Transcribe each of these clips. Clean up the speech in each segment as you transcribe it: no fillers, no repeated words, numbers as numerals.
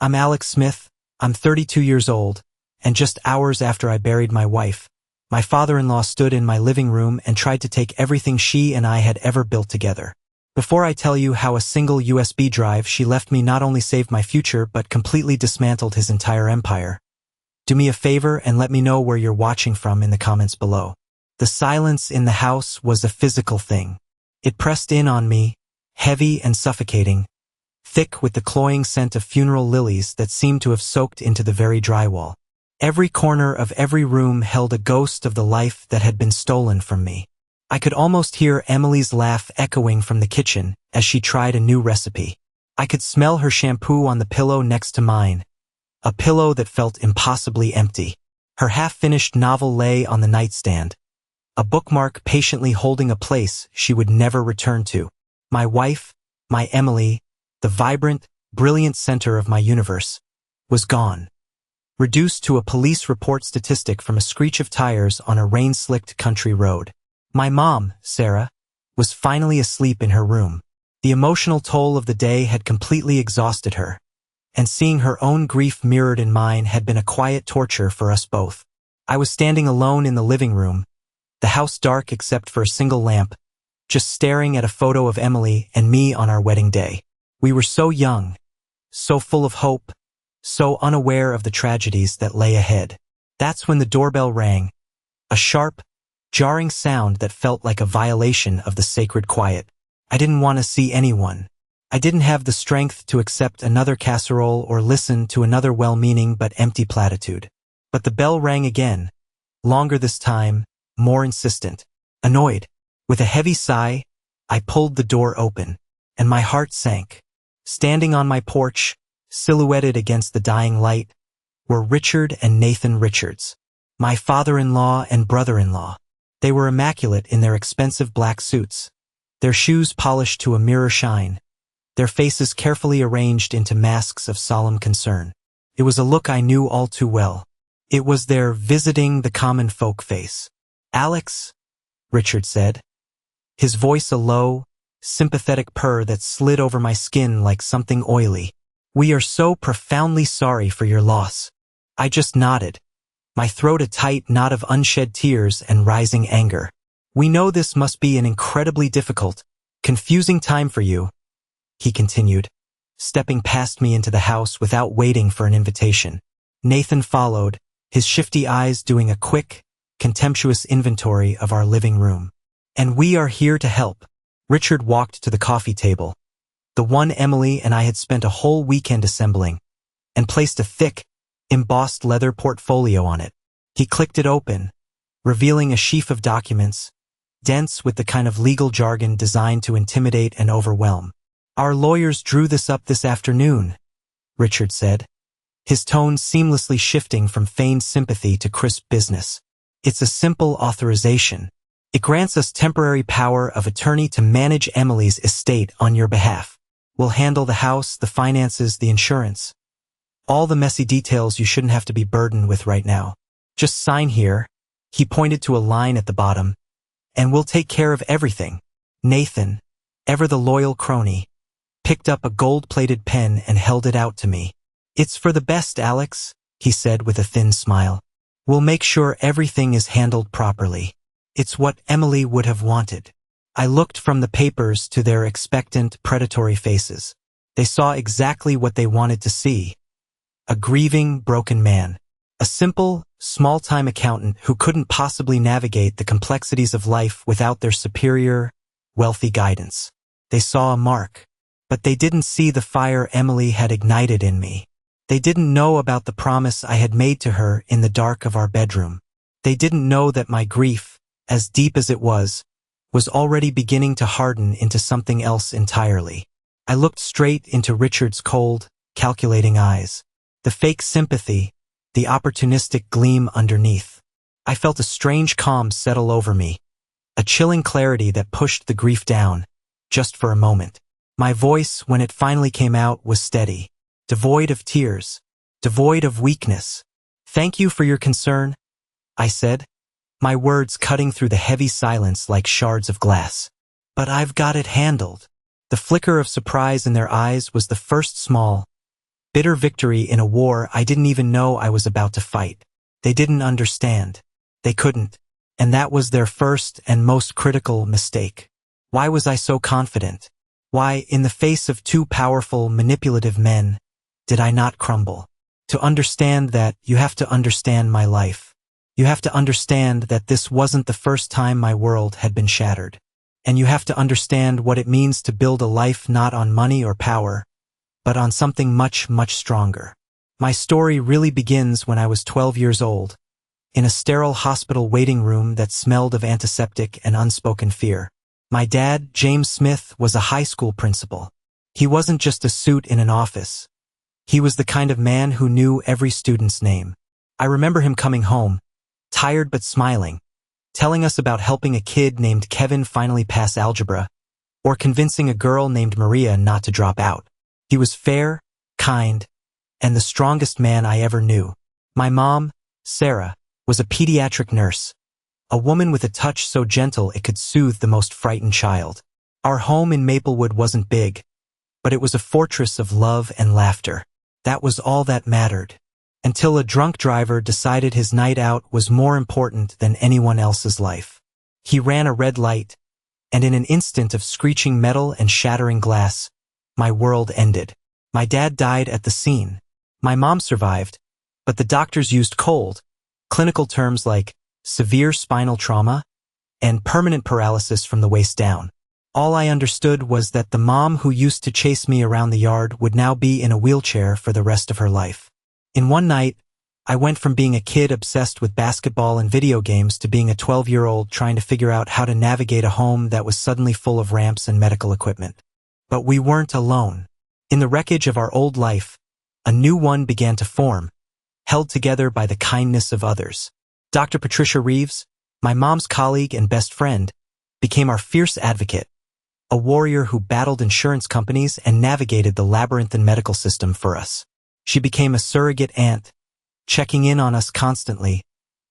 I'm Alex Smith, I'm 32 years old, and just hours after I buried my wife, my father-in-law stood in my living room and tried to take everything she and I had ever built together. Before I tell you how a single USB drive she left me not only saved my future but completely dismantled his entire empire, do me a favor and let me know where you're watching from in the comments below. The silence in the house was a physical thing. It pressed in on me, heavy and suffocating, thick with the cloying scent of funeral lilies that seemed to have soaked into the very drywall. Every corner of every room held a ghost of the life that had been stolen from me. I could almost hear Emily's laugh echoing from the kitchen as she tried a new recipe. I could smell her shampoo on the pillow next to mine, a pillow that felt impossibly empty. Her half-finished novel lay on the nightstand, a bookmark patiently holding a place she would never return to. My wife, my Emily, the vibrant, brilliant center of my universe, was gone, reduced to a police report statistic from a screech of tires on a rain-slicked country road. My mom, Sarah, was finally asleep in her room. The emotional toll of the day had completely exhausted her, and seeing her own grief mirrored in mine had been a quiet torture for us both. I was standing alone in the living room, the house dark except for a single lamp, just staring at a photo of Emily and me on our wedding day. We were so young, so full of hope, so unaware of the tragedies that lay ahead. That's when the doorbell rang, a sharp, jarring sound that felt like a violation of the sacred quiet. I didn't want to see anyone. I didn't have the strength to accept another casserole or listen to another well-meaning but empty platitude. But the bell rang again, longer this time, more insistent. Annoyed, with a heavy sigh, I pulled the door open, and my heart sank. Standing on my porch, silhouetted against the dying light, were Richard and Nathan Richards, my father-in-law and brother-in-law. They were immaculate in their expensive black suits, their shoes polished to a mirror shine, their faces carefully arranged into masks of solemn concern. It was a look I knew all too well. It was their visiting the common folk face. "Alex," Richard said, his voice a low, sympathetic purr that slid over my skin like something oily. "We are so profoundly sorry for your loss." I just nodded, my throat a tight knot of unshed tears and rising anger. "We know this must be an incredibly difficult, confusing time for you," he continued, stepping past me into the house without waiting for an invitation. Nathan followed, his shifty eyes doing a quick, contemptuous inventory of our living room. "And we are here to help." Richard walked to the coffee table, the one Emily and I had spent a whole weekend assembling, and placed a thick, embossed leather portfolio on it. He clicked it open, revealing a sheaf of documents, dense with the kind of legal jargon designed to intimidate and overwhelm. "Our lawyers drew this up this afternoon," Richard said, his tone seamlessly shifting from feigned sympathy to crisp business. "It's a simple authorization. It grants us temporary power of attorney to manage Emily's estate on your behalf. We'll handle the house, the finances, the insurance. All the messy details you shouldn't have to be burdened with right now. Just sign here," he pointed to a line at the bottom, "and we'll take care of everything." Nathan, ever the loyal crony, picked up a gold-plated pen and held it out to me. "It's for the best, Alex," he said with a thin smile. "We'll make sure everything is handled properly. It's what Emily would have wanted." I looked from the papers to their expectant, predatory faces. They saw exactly what they wanted to see. A grieving, broken man. A simple, small-time accountant who couldn't possibly navigate the complexities of life without their superior, wealthy guidance. They saw a mark, but they didn't see the fire Emily had ignited in me. They didn't know about the promise I had made to her in the dark of our bedroom. They didn't know that my grief, as deep as it was already beginning to harden into something else entirely. I looked straight into Richard's cold, calculating eyes. The fake sympathy, the opportunistic gleam underneath. I felt a strange calm settle over me, a chilling clarity that pushed the grief down, just for a moment. My voice, when it finally came out, was steady, devoid of tears, devoid of weakness. "Thank you for your concern," I said, my words cutting through the heavy silence like shards of glass. "But I've got it handled." The flicker of surprise in their eyes was the first small, Bitter victory in a war I didn't even know I was about to fight. They didn't understand. They couldn't. And that was their first and most critical mistake. Why was I so confident? Why, in the face of two powerful, manipulative men, did I not crumble? To understand that, you have to understand my life. You have to understand that this wasn't the first time my world had been shattered. And you have to understand what it means to build a life not on money or power, but on something much, much stronger. My story really begins when I was 12 years old, in a sterile hospital waiting room that smelled of antiseptic and unspoken fear. My dad, James Smith, was a high school principal. He wasn't just a suit in an office. He was the kind of man who knew every student's name. I remember him coming home, tired but smiling, telling us about helping a kid named Kevin finally pass algebra, or convincing a girl named Maria not to drop out. He was fair, kind, and the strongest man I ever knew. My mom, Sarah, was a pediatric nurse, a woman with a touch so gentle it could soothe the most frightened child. Our home in Maplewood wasn't big, but it was a fortress of love and laughter. That was all that mattered, until a drunk driver decided his night out was more important than anyone else's life. He ran a red light, and in an instant of screeching metal and shattering glass, my world ended. My dad died at the scene. My mom survived, but the doctors used cold, clinical terms like severe spinal trauma and permanent paralysis from the waist down. All I understood was that the mom who used to chase me around the yard would now be in a wheelchair for the rest of her life. In one night, I went from being a kid obsessed with basketball and video games to being a 12-year-old trying to figure out how to navigate a home that was suddenly full of ramps and medical equipment. But we weren't alone. In the wreckage of our old life, a new one began to form, held together by the kindness of others. Dr. Patricia Reeves, my mom's colleague and best friend, became our fierce advocate, a warrior who battled insurance companies and navigated the labyrinthine medical system for us. She became a surrogate aunt, checking in on us constantly,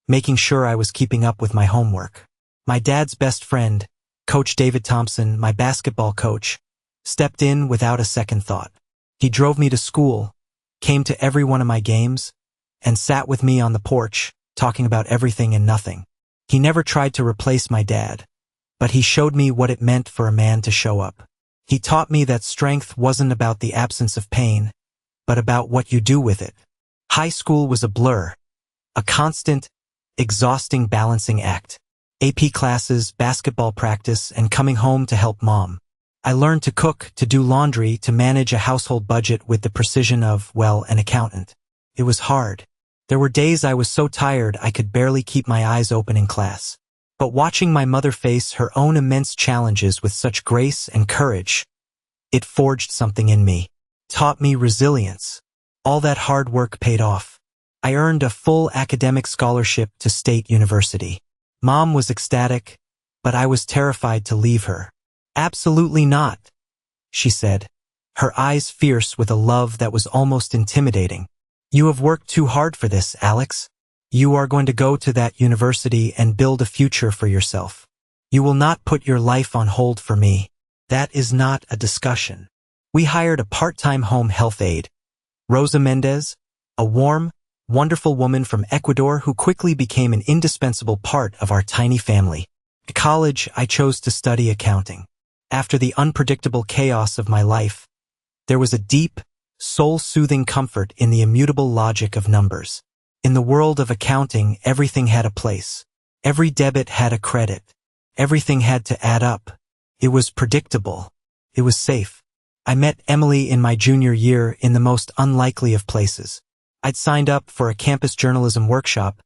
making sure I was keeping up with my homework. My dad's best friend, Coach David Thompson, my basketball coach, stepped in without a second thought. He drove me to school, came to every one of my games, and sat with me on the porch, talking about everything and nothing. He never tried to replace my dad, but he showed me what it meant for a man to show up. He taught me that strength wasn't about the absence of pain, but about what you do with it. High school was a blur, a constant, exhausting balancing act. AP classes, basketball practice, and coming home to help mom. I learned to cook, to do laundry, to manage a household budget with the precision of, well, an accountant. It was hard. There were days I was so tired I could barely keep my eyes open in class. But watching my mother face her own immense challenges with such grace and courage, it forged something in me, taught me resilience. All that hard work paid off. I earned a full academic scholarship to State University. Mom was ecstatic, but I was terrified to leave her. Absolutely not, she said, her eyes fierce with a love that was almost intimidating. You have worked too hard for this, Alex. You are going to go to that university and build a future for yourself. You will not put your life on hold for me. That is not a discussion. We hired a part-time home health aide, Rosa Mendez, a warm, wonderful woman from Ecuador who quickly became an indispensable part of our tiny family. At college, I chose to study accounting. After the unpredictable chaos of my life, there was a deep, soul-soothing comfort in the immutable logic of numbers. In the world of accounting, everything had a place. Every debit had a credit. Everything had to add up. It was predictable. It was safe. I met Emily in my junior year in the most unlikely of places. I'd signed up for a campus journalism workshop,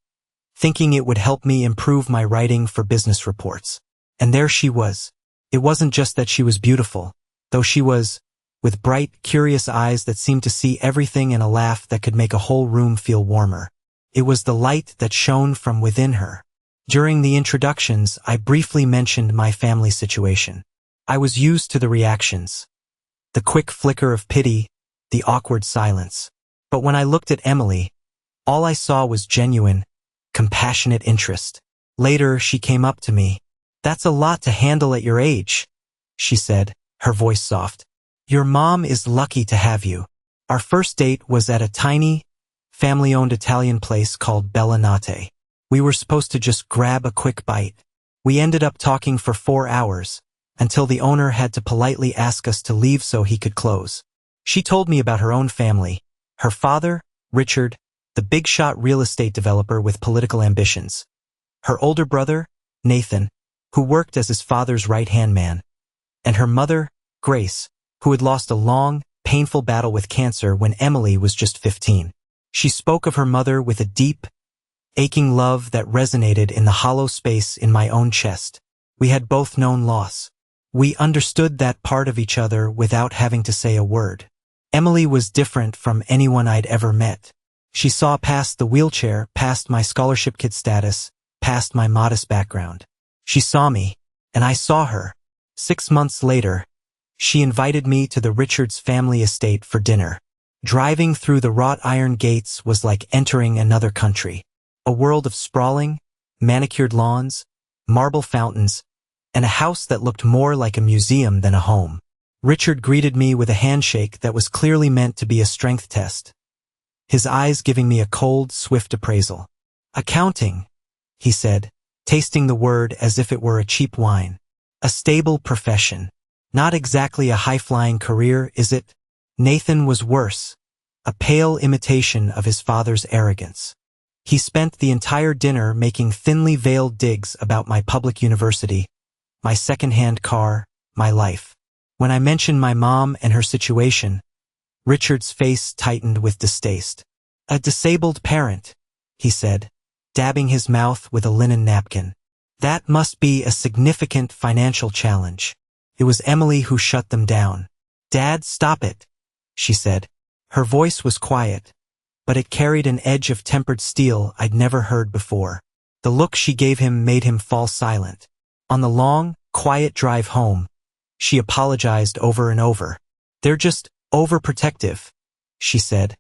thinking it would help me improve my writing for business reports. And there she was. It wasn't just that she was beautiful, though she was, with bright, curious eyes that seemed to see everything and a laugh that could make a whole room feel warmer. It was the light that shone from within her. During the introductions, I briefly mentioned my family situation. I was used to the reactions. The quick flicker of pity, the awkward silence. But when I looked at Emily, all I saw was genuine, compassionate interest. Later, she came up to me. "That's a lot to handle at your age," she said, her voice soft. "Your mom is lucky to have you." Our first date was at a tiny, family-owned Italian place called Bella Notte. We were supposed to just grab a quick bite. We ended up talking for 4 hours, until the owner had to politely ask us to leave so he could close. She told me about her own family, her father, Richard, the big-shot real estate developer with political ambitions, her older brother, Nathan, who worked as his father's right-hand man, and her mother, Grace, who had lost a long, painful battle with cancer when Emily was just 15. She spoke of her mother with a deep, aching love that resonated in the hollow space in my own chest. We had both known loss. We understood that part of each other without having to say a word. Emily was different from anyone I'd ever met. She saw past the wheelchair, past my scholarship kid status, past my modest background. She saw me, and I saw her. 6 months later, she invited me to the Richards family estate for dinner. Driving through the wrought iron gates was like entering another country. A world of sprawling, manicured lawns, marble fountains, and a house that looked more like a museum than a home. Richard greeted me with a handshake that was clearly meant to be a strength test, his eyes giving me a cold, swift appraisal. "Accounting," he said, tasting the word as if it were a cheap wine. "A stable profession. Not exactly a high-flying career, is it?" Nathan was worse, a pale imitation of his father's arrogance. He spent the entire dinner making thinly veiled digs about my public university, my second-hand car, my life. When I mentioned my mom and her situation, Richard's face tightened with distaste. "A disabled parent," he said, dabbing his mouth with a linen napkin. "That must be a significant financial challenge." It was Emily who shut them down. "Dad, stop it," she said. Her voice was quiet, but it carried an edge of tempered steel I'd never heard before. The look she gave him made him fall silent. On the long, quiet drive home, she apologized over and over. "They're just overprotective," she said,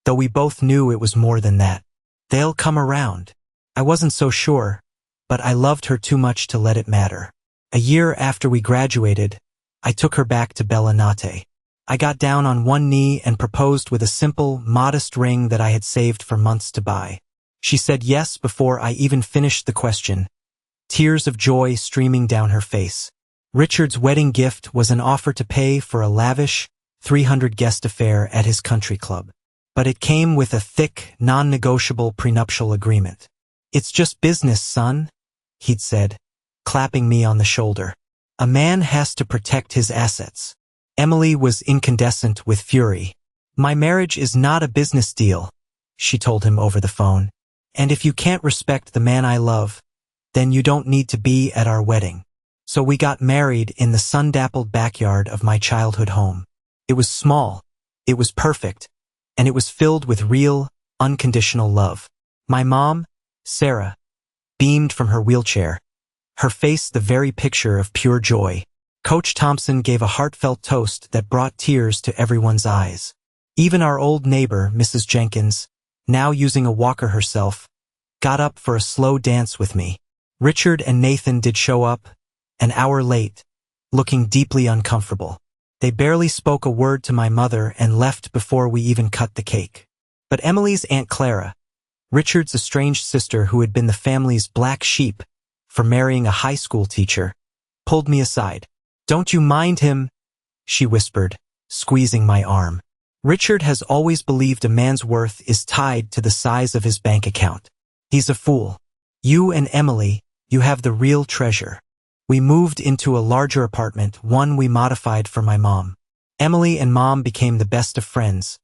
though we both knew it was more than that. "They'll come around." I wasn't so sure, but I loved her too much to let it matter. A year after we graduated, I took her back to Bella Notte. I got down on one knee and proposed with a simple, modest ring that I had saved for months to buy. She said yes before I even finished the question, tears of joy streaming down her face. Richard's wedding gift was an offer to pay for a lavish, 300-guest affair at his country club. But it came with a thick, non-negotiable prenuptial agreement. "It's just business, son," he'd said, clapping me on the shoulder. "A man has to protect his assets." Emily was incandescent with fury. "My marriage is not a business deal," she told him over the phone. "And if you can't respect the man I love, then you don't need to be at our wedding." So we got married in the sun-dappled backyard of my childhood home. It was small, it was perfect, and it was filled with real, unconditional love. My mom, Sarah, beamed from her wheelchair, her face the very picture of pure joy. Coach Thompson gave a heartfelt toast that brought tears to everyone's eyes. Even our old neighbor, Mrs. Jenkins, now using a walker herself, got up for a slow dance with me. Richard and Nathan did show up, an hour late, looking deeply uncomfortable. They barely spoke a word to my mother and left before we even cut the cake. But Emily's Aunt Clara, Richard's estranged sister who had been the family's black sheep for marrying a high school teacher, pulled me aside. "Don't you mind him," she whispered, squeezing my arm. "Richard has always believed a man's worth is tied to the size of his bank account. He's a fool. You and Emily, you have the real treasure." We moved into a larger apartment, one we modified for my mom. Emily and Mom became the best of friends,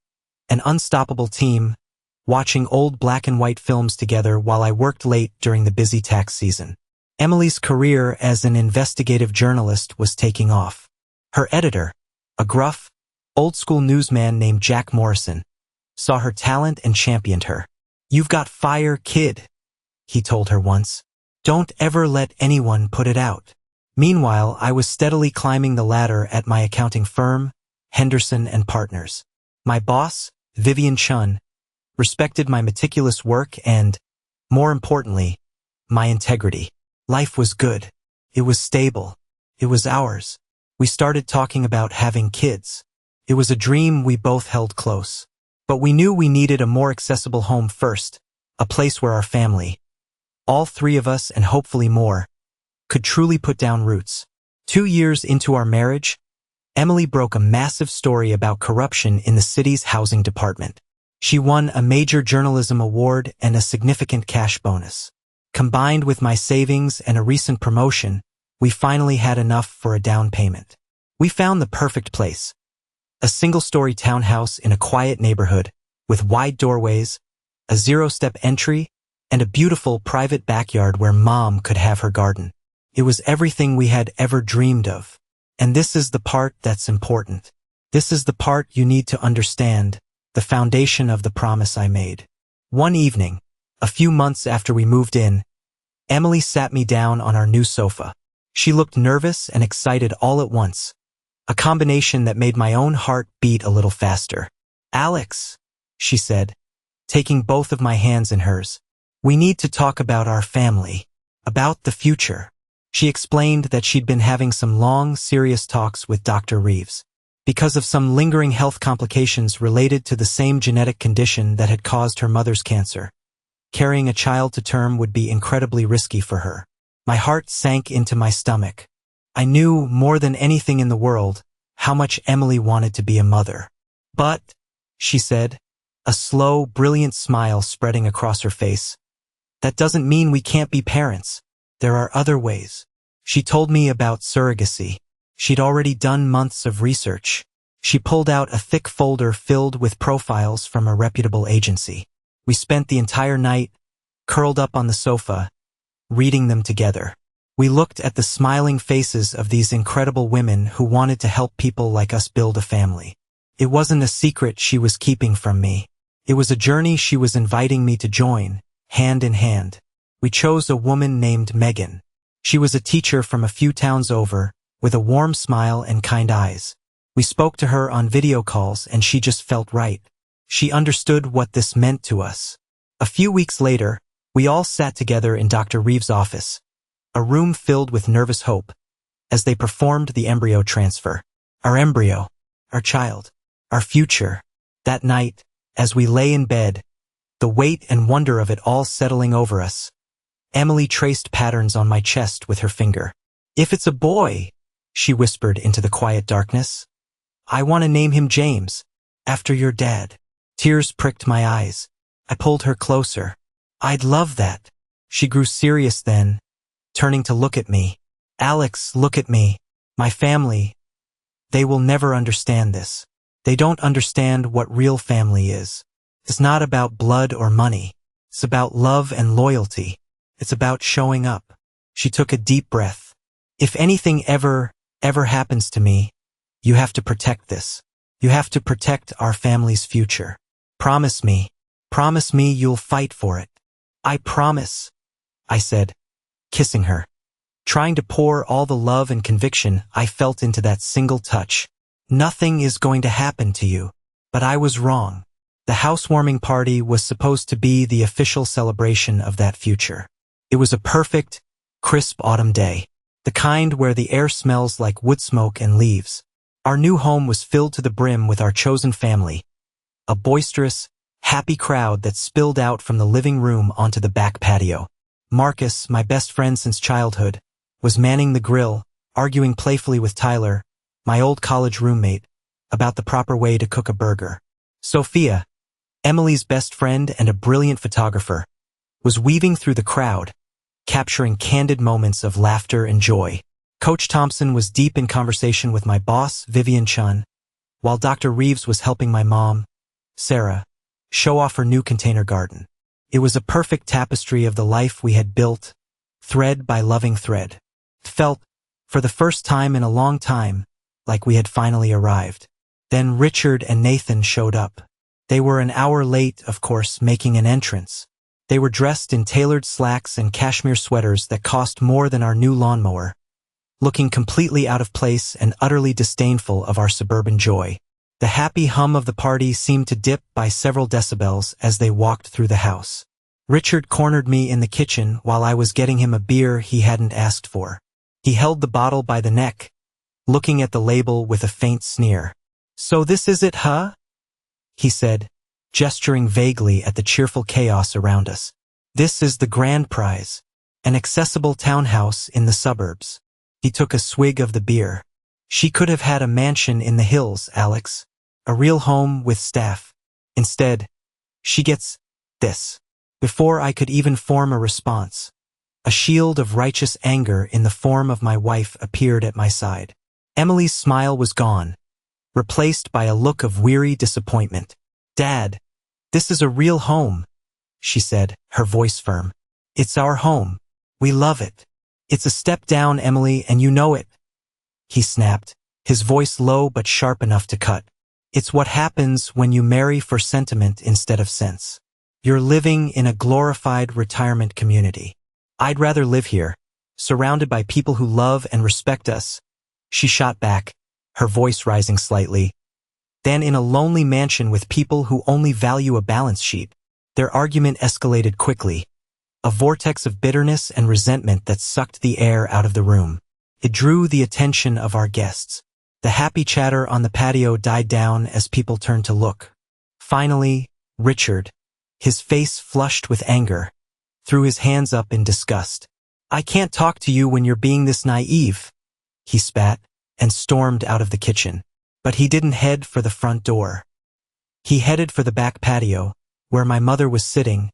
an unstoppable team, watching old black and white films together while I worked late during the busy tax season. Emily's career as an investigative journalist was taking off. Her editor, a gruff, old-school newsman named Jack Morrison, saw her talent and championed her. "You've got fire, kid," he told her once. "Don't ever let anyone put it out." Meanwhile, I was steadily climbing the ladder at my accounting firm, Henderson and Partners. My boss, Vivian Chun, respected my meticulous work and, more importantly, my integrity. Life was good. It was stable. It was ours. We started talking about having kids. It was a dream we both held close. But we knew we needed a more accessible home first, a place where our family, all three of us and hopefully more, could truly put down roots. 2 years into our marriage, Emily broke a massive story about corruption in the city's housing department. She won a major journalism award and a significant cash bonus. Combined with my savings and a recent promotion, we finally had enough for a down payment. We found the perfect place. A single-story townhouse in a quiet neighborhood, with wide doorways, a zero-step entry, and a beautiful private backyard where Mom could have her garden. It was everything we had ever dreamed of. And this is the part that's important. This is the part you need to understand, the foundation of the promise I made. One evening, a few months after we moved in, Emily sat me down on our new sofa. She looked nervous and excited all at once, a combination that made my own heart beat a little faster. "Alex," she said, taking both of my hands in hers, "we need to talk about our family, about the future." She explained that she'd been having some long, serious talks with Dr. Reeves. Because of some lingering health complications related to the same genetic condition that had caused her mother's cancer, carrying a child to term would be incredibly risky for her. My heart sank into my stomach. I knew, more than anything in the world, how much Emily wanted to be a mother. "But," she said, a slow, brilliant smile spreading across her face, "that doesn't mean we can't be parents. There are other ways." She told me about surrogacy. She'd already done months of research. She pulled out a thick folder filled with profiles from a reputable agency. We spent the entire night, curled up on the sofa, reading them together. We looked at the smiling faces of these incredible women who wanted to help people like us build a family. It wasn't a secret she was keeping from me. It was a journey she was inviting me to join, hand in hand. We chose a woman named Megan. She was a teacher from a few towns over, with a warm smile and kind eyes. We spoke to her on video calls and she just felt right. She understood what this meant to us. A few weeks later, we all sat together in Dr. Reeves' office, a room filled with nervous hope, as they performed the embryo transfer. Our embryo, our child, our future. That night, as we lay in bed, the weight and wonder of it all settling over us, Emily traced patterns on my chest with her finger. "If it's a boy," she whispered into the quiet darkness, "I want to name him James, after your dad." Tears pricked my eyes. I pulled her closer. "I'd love that." She grew serious then, turning to look at me. "Alex, look at me. My family, they will never understand this. They don't understand what real family is. It's not about blood or money. It's about love and loyalty. It's about showing up." She took a deep breath. "If anything ever happens to me, you have to protect this. You have to protect our family's future. Promise me you'll fight for it." "I promise," I said, kissing her, trying to pour all the love and conviction I felt into that single touch. "Nothing is going to happen to you." But I was wrong. The housewarming party was supposed to be the official celebration of that future. It was a perfect, crisp autumn day, the kind where the air smells like wood smoke and leaves. Our new home was filled to the brim with our chosen family, a boisterous, happy crowd that spilled out from the living room onto the back patio. Marcus, my best friend since childhood, was manning the grill, arguing playfully with Tyler, my old college roommate, about the proper way to cook a burger. Sophia, Emily's best friend and a brilliant photographer, was weaving through the crowd, capturing candid moments of laughter and joy. Coach Thompson was deep in conversation with my boss, Vivian Chun, while Dr. Reeves was helping my mom, Sarah, show off her new container garden. It was a perfect tapestry of the life we had built, thread by loving thread. It felt, for the first time in a long time, like we had finally arrived. Then Richard and Nathan showed up. They were an hour late, of course, making an entrance. They were dressed in tailored slacks and cashmere sweaters that cost more than our new lawnmower, looking completely out of place and utterly disdainful of our suburban joy. The happy hum of the party seemed to dip by several decibels as they walked through the house. Richard cornered me in the kitchen while I was getting him a beer he hadn't asked for. He held the bottle by the neck, looking at the label with a faint sneer. "So this is it, huh?" he said, gesturing vaguely at the cheerful chaos around us. "This is the grand prize. An accessible townhouse in the suburbs." He took a swig of the beer. "She could have had a mansion in the hills, Alex. A real home with staff. Instead, she gets this." Before I could even form a response, a shield of righteous anger in the form of my wife appeared at my side. Emily's smile was gone, replaced by a look of weary disappointment. "Dad, this is a real home," she said, her voice firm. "It's our home. We love it." "It's a step down, Emily, and you know it," he snapped, his voice low but sharp enough to cut. "It's what happens when you marry for sentiment instead of sense. You're living in a glorified retirement community. I'd rather live here, surrounded by people who love and respect us," she shot back, her voice rising slightly, "than in a lonely mansion with people who only value a balance sheet." Their argument escalated quickly, a vortex of bitterness and resentment that sucked the air out of the room. It drew the attention of our guests. The happy chatter on the patio died down as people turned to look. Finally, Richard, his face flushed with anger, threw his hands up in disgust. "I can't talk to you when you're being this naive," he spat, and stormed out of the kitchen. But he didn't head for the front door. He headed for the back patio, where my mother was sitting,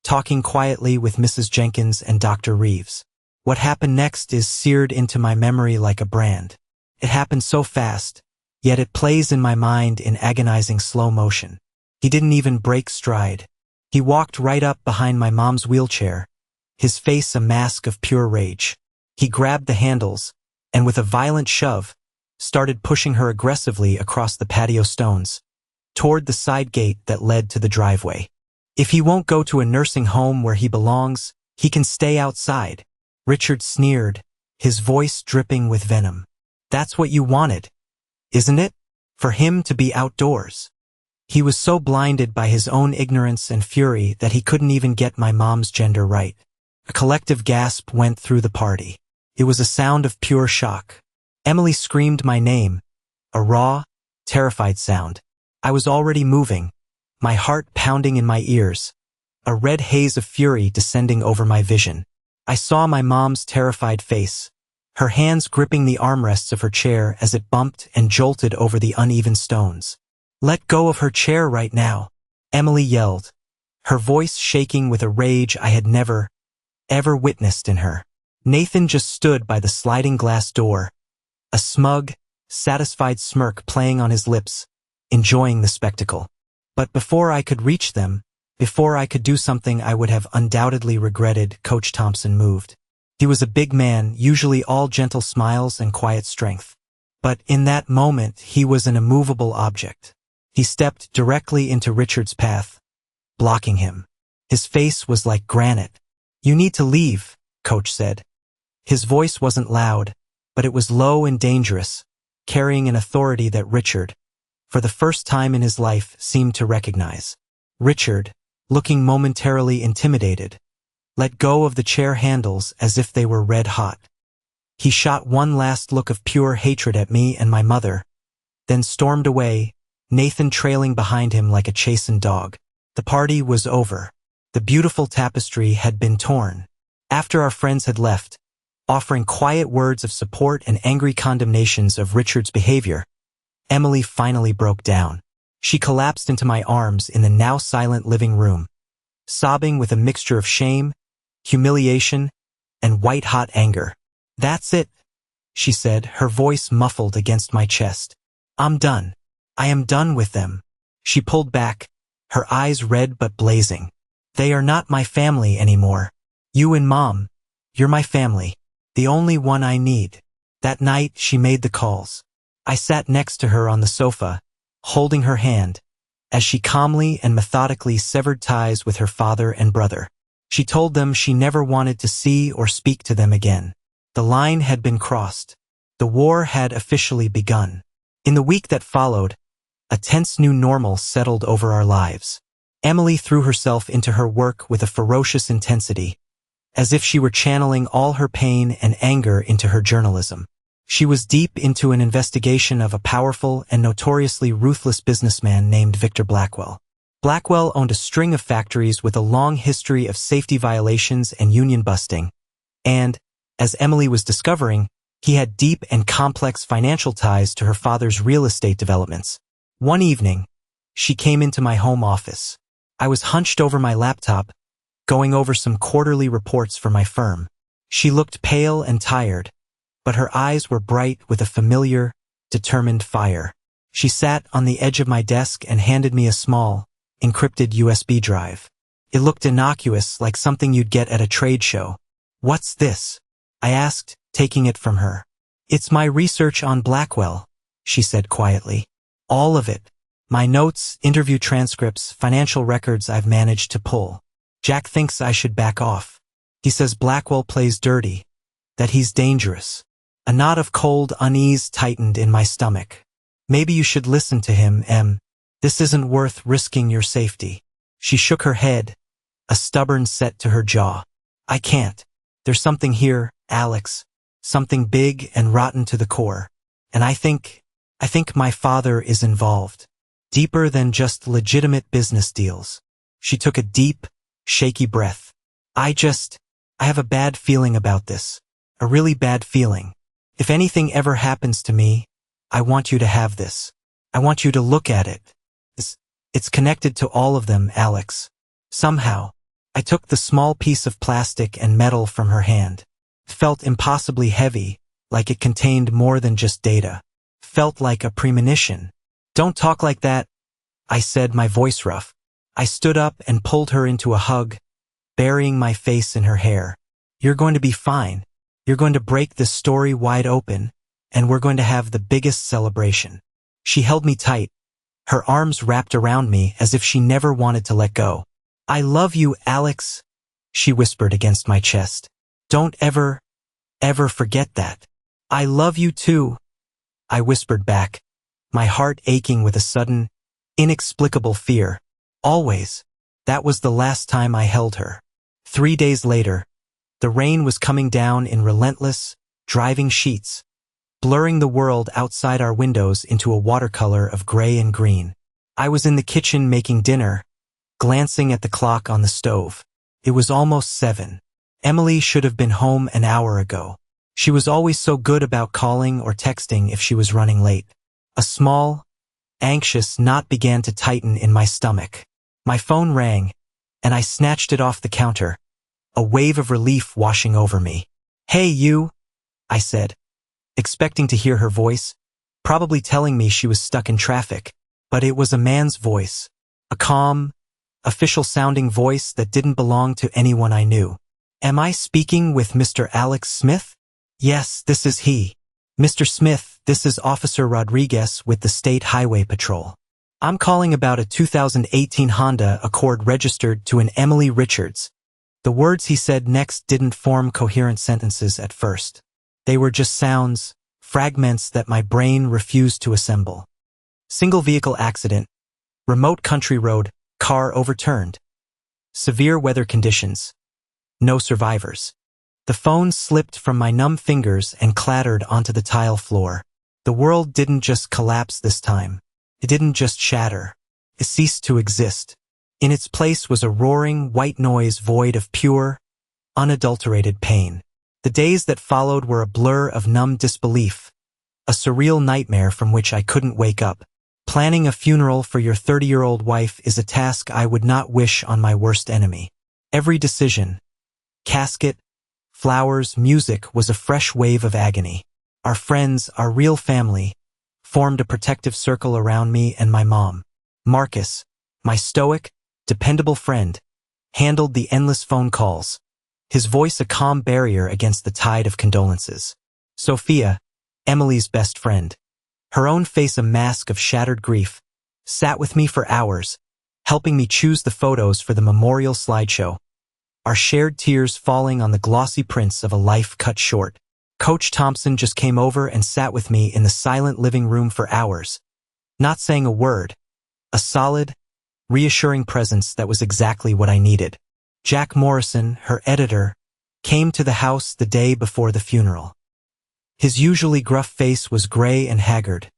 talking quietly with Mrs. Jenkins and Dr. Reeves. What happened next is seared into my memory like a brand. It happened so fast, yet it plays in my mind in agonizing slow motion. He didn't even break stride. He walked right up behind my mom's wheelchair, his face a mask of pure rage. He grabbed the handles, and with a violent shove, started pushing her aggressively across the patio stones, toward the side gate that led to the driveway. "If he won't go to a nursing home where he belongs, he can stay outside," Richard sneered, his voice dripping with venom. "That's what you wanted, isn't it? For him to be outdoors." He was so blinded by his own ignorance and fury that he couldn't even get my mom's gender right. A collective gasp went through the party. It was a sound of pure shock. Emily screamed my name, a raw, terrified sound. I was already moving, my heart pounding in my ears, a red haze of fury descending over my vision. I saw my mom's terrified face, her hands gripping the armrests of her chair as it bumped and jolted over the uneven stones. "Let go of her chair right now," Emily yelled, her voice shaking with a rage I had never, ever witnessed in her. Nathan just stood by the sliding glass door, a smug, satisfied smirk playing on his lips, enjoying the spectacle. But before I could reach them, before I could do something I would have undoubtedly regretted, Coach Thompson moved. He was a big man, usually all gentle smiles and quiet strength. But in that moment, he was an immovable object. He stepped directly into Richard's path, blocking him. His face was like granite. "You need to leave," Coach said. His voice wasn't loud, but it was low and dangerous, carrying an authority that Richard, for the first time in his life, seemed to recognize. Richard, looking momentarily intimidated, let go of the chair handles as if they were red hot. He shot one last look of pure hatred at me and my mother, then stormed away, Nathan trailing behind him like a chastened dog. The party was over. The beautiful tapestry had been torn. After our friends had left, offering quiet words of support and angry condemnations of Richard's behavior, Emily finally broke down. She collapsed into my arms in the now silent living room, sobbing with a mixture of shame, humiliation, and white-hot anger. "That's it," she said, her voice muffled against my chest. "I'm done. I am done with them." She pulled back, her eyes red but blazing. "They are not my family anymore. You and Mom, you're my family, the only one I need." That night, she made the calls. I sat next to her on the sofa, holding her hand, as she calmly and methodically severed ties with her father and brother. She told them she never wanted to see or speak to them again. The line had been crossed. The war had officially begun. In the week that followed, a tense new normal settled over our lives. Emily threw herself into her work with a ferocious intensity, as if she were channeling all her pain and anger into her journalism. She was deep into an investigation of a powerful and notoriously ruthless businessman named Victor Blackwell. Blackwell owned a string of factories with a long history of safety violations and union busting, and, as Emily was discovering, he had deep and complex financial ties to her father's real estate developments. One evening, she came into my home office. I was hunched over my laptop, going over some quarterly reports for my firm. She looked pale and tired, but her eyes were bright with a familiar, determined fire. She sat on the edge of my desk and handed me a small, encrypted USB drive. It looked innocuous, like something you'd get at a trade show. "What's this?" I asked, taking it from her. "It's my research on Blackwell," she said quietly. "All of it. My notes, interview transcripts, financial records I've managed to pull. Jack thinks I should back off. He says Blackwell plays dirty, that he's dangerous." A knot of cold unease tightened in my stomach. "Maybe you should listen to him, Em. This isn't worth risking your safety." She shook her head, a stubborn set to her jaw. "I can't. There's something here, Alex. Something big and rotten to the core. And I think my father is involved. Deeper than just legitimate business deals." She took a deep, shaky breath. I have a bad feeling about this. A really bad feeling. If anything ever happens to me, I want you to have this. I want you to look at it. It's connected to all of them, Alex. Somehow, I took the small piece of plastic and metal from her hand. It felt impossibly heavy, like it contained more than just data. Felt like a premonition. "Don't talk like that," I said, my voice rough. I stood up and pulled her into a hug, burying my face in her hair. "You're going to be fine. You're going to break this story wide open, and we're going to have the biggest celebration." She held me tight, her arms wrapped around me as if she never wanted to let go. "I love you, Alex," she whispered against my chest. "Don't ever forget that." "I love you too," I whispered back, my heart aching with a sudden, inexplicable fear. Always. That was the last time I held her. 3 days later, the rain was coming down in relentless, driving sheets, blurring the world outside our windows into a watercolor of gray and green. I was in the kitchen making dinner, glancing at the clock on the stove. It was almost 7. Emily should have been home an hour ago. She was always so good about calling or texting if she was running late. A small, anxious knot began to tighten in my stomach. My phone rang, and I snatched it off the counter, a wave of relief washing over me. "Hey, you," I said, expecting to hear her voice, probably telling me she was stuck in traffic. But it was a man's voice, a calm, official-sounding voice that didn't belong to anyone I knew. "Am I speaking with Mr. Alex Smith?" "Yes, this is he." "Mr. Smith, this is Officer Rodriguez with the State Highway Patrol. I'm calling about a 2018 Honda Accord registered to an Emily Richards." The words he said next didn't form coherent sentences at first. They were just sounds, fragments that my brain refused to assemble. Single vehicle accident, remote country road, car overturned. Severe weather conditions. No survivors. The phone slipped from my numb fingers and clattered onto the tile floor. The world didn't just collapse this time. It didn't just shatter. It ceased to exist. In its place was a roaring, white noise void of pure, unadulterated pain. The days that followed were a blur of numb disbelief, a surreal nightmare from which I couldn't wake up. Planning a funeral for your 30-year-old wife is a task I would not wish on my worst enemy. Every decision, casket, flowers, music was a fresh wave of agony. Our friends, our real family, formed a protective circle around me and my mom. Marcus, my stoic, dependable friend, handled the endless phone calls, his voice a calm barrier against the tide of condolences. Sophia, Emily's best friend, her own face a mask of shattered grief, sat with me for hours, helping me choose the photos for the memorial slideshow, our shared tears falling on the glossy prints of a life cut short. Coach Thompson just came over and sat with me in the silent living room for hours, not saying a word, a solid, reassuring presence that was exactly what I needed. Jack Morrison, her editor, came to the house the day before the funeral. His usually gruff face was gray and haggard,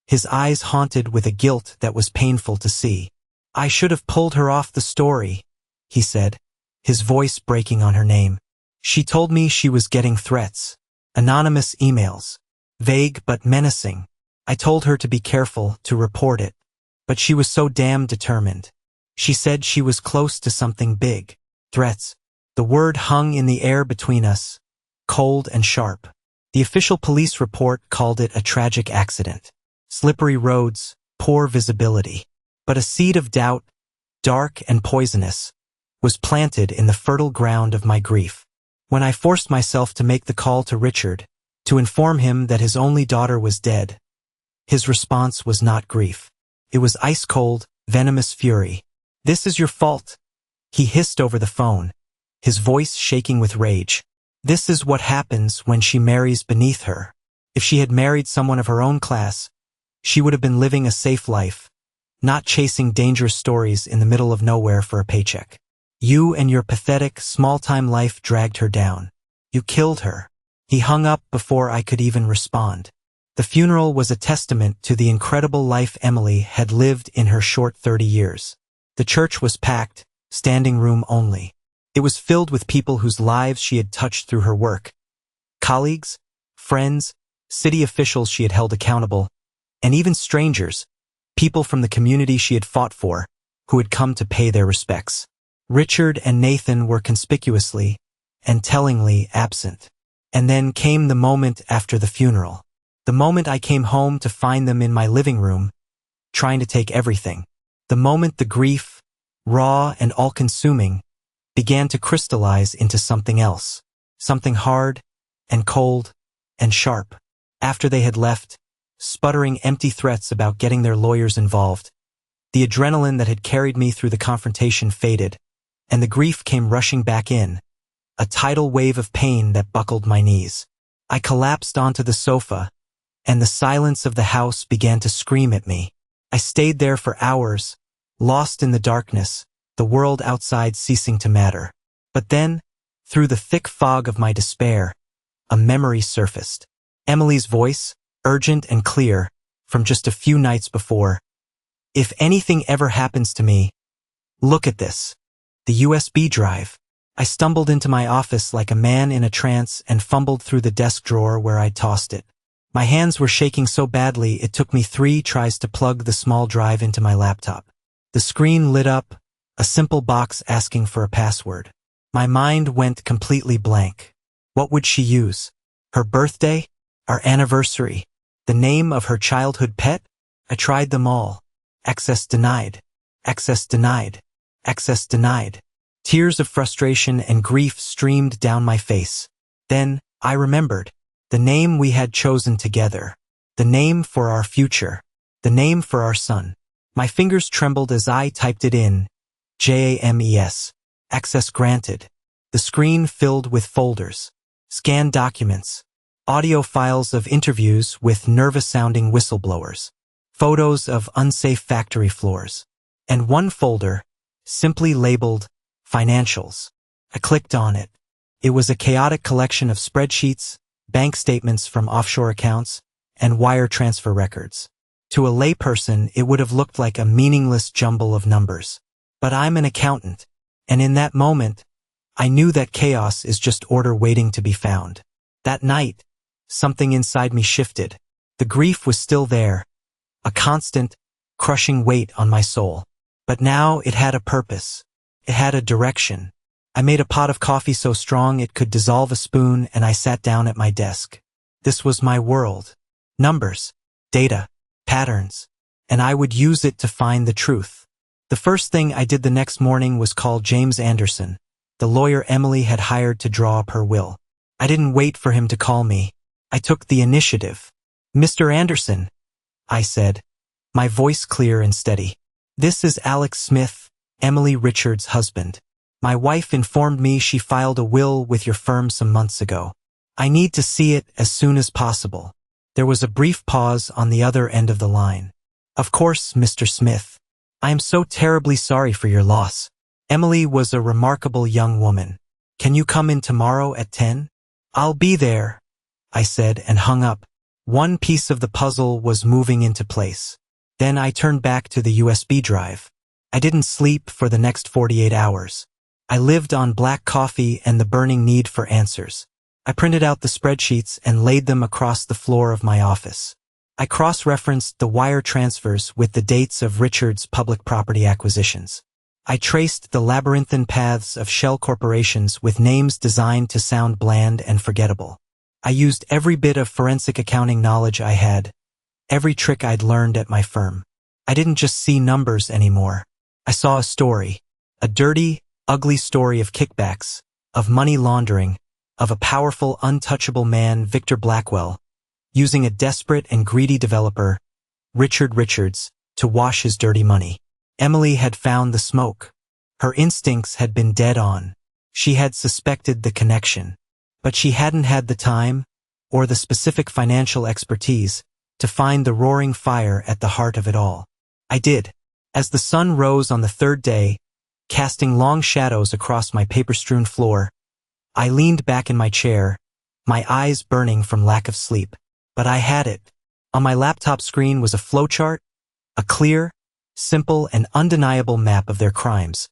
his eyes haunted with a guilt that was painful to see. "I should have pulled her off the story," he said, his voice breaking on her name. "She told me she was getting threats, anonymous emails, vague but menacing. I told her to be careful, to report it. But she was so damn determined. She said she was close to something big. Threats." The word hung in the air between us, cold and sharp. The official police report called it a tragic accident. Slippery roads, poor visibility. But a seed of doubt, dark and poisonous, was planted in the fertile ground of my grief. When I forced myself to make the call to Richard, to inform him that his only daughter was dead, his response was not grief. It was ice-cold, venomous fury. "This is your fault," he hissed over the phone, his voice shaking with rage. "This is what happens when she marries beneath her. If she had married someone of her own class, she would have been living a safe life, not chasing dangerous stories in the middle of nowhere for a paycheck. You and your pathetic, small-time life dragged her down. You killed her." He hung up before I could even respond. The funeral was a testament to the incredible life Emily had lived in her short 30 years. The church was packed, standing room only. It was filled with people whose lives she had touched through her work. Colleagues, friends, city officials she had held accountable, and even strangers, people from the community she had fought for, who had come to pay their respects. Richard and Nathan were conspicuously and tellingly absent. And then came the moment after the funeral. The moment I came home to find them in my living room, trying to take everything. The moment the grief, raw and all-consuming, began to crystallize into something else. Something hard and cold and sharp. After they had left, sputtering empty threats about getting their lawyers involved, the adrenaline that had carried me through the confrontation faded, and the grief came rushing back in, a tidal wave of pain that buckled my knees. I collapsed onto the sofa, and the silence of the house began to scream at me. I stayed there for hours, lost in the darkness, the world outside ceasing to matter. But then, through the thick fog of my despair, a memory surfaced. Emily's voice, urgent and clear, from just a few nights before. "If anything ever happens to me, look at this. The USB drive." I stumbled into my office like a man in a trance and fumbled through the desk drawer where I'd tossed it. My hands were shaking so badly it took me 3 tries to plug the small drive into my laptop. The screen lit up, a simple box asking for a password. My mind went completely blank. What would she use? Her birthday? Our anniversary? The name of her childhood pet? I tried them all. Access denied. Access denied. Access denied. Tears of frustration and grief streamed down my face. Then, I remembered. The name we had chosen together. The name for our future. The name for our son. My fingers trembled as I typed it in. JAMES. Access granted. The screen filled with folders. Scanned documents. Audio files of interviews with nervous-sounding whistleblowers. Photos of unsafe factory floors. And one folder, simply labeled Financials. I clicked on it. It was a chaotic collection of spreadsheets, bank statements from offshore accounts, and wire transfer records. To a layperson, it would have looked like a meaningless jumble of numbers. But I'm an accountant, and in that moment, I knew that chaos is just order waiting to be found. That night, something inside me shifted. The grief was still there, a constant, crushing weight on my soul. But now it had a purpose. It had a direction. I made a pot of coffee so strong it could dissolve a spoon, and I sat down at my desk. This was my world. Numbers, data, patterns, and I would use it to find the truth. The first thing I did the next morning was call James Anderson, the lawyer Emily had hired to draw up her will. I didn't wait for him to call me. I took the initiative. "Mr. Anderson," I said, my voice clear and steady. "This is Alex Smith, Emily Richards' husband. My wife informed me she filed a will with your firm some months ago. I need to see it as soon as possible." There was a brief pause on the other end of the line. "Of course, Mr. Smith. I am so terribly sorry for your loss. Emily was a remarkable young woman. Can you come in tomorrow at 10? "I'll be there," I said and hung up. One piece of the puzzle was moving into place. Then I turned back to the USB drive. I didn't sleep for the next 48 hours. I lived on black coffee and the burning need for answers. I printed out the spreadsheets and laid them across the floor of my office. I cross-referenced the wire transfers with the dates of Richard's public property acquisitions. I traced the labyrinthine paths of shell corporations with names designed to sound bland and forgettable. I used every bit of forensic accounting knowledge I had, every trick I'd learned at my firm. I didn't just see numbers anymore. I saw a story, a dirty, ugly story of kickbacks, of money laundering, of a powerful, untouchable man, Victor Blackwell, using a desperate and greedy developer, Richard Richards, to wash his dirty money. Emily had found the smoke. Her instincts had been dead on. She had suspected the connection. But she hadn't had the time, or the specific financial expertise, to find the roaring fire at the heart of it all. I did. As the sun rose on the third day, casting long shadows across my paper-strewn floor, I leaned back in my chair, my eyes burning from lack of sleep. But I had it. On my laptop screen was a flowchart, a clear, simple, and undeniable map of their crimes,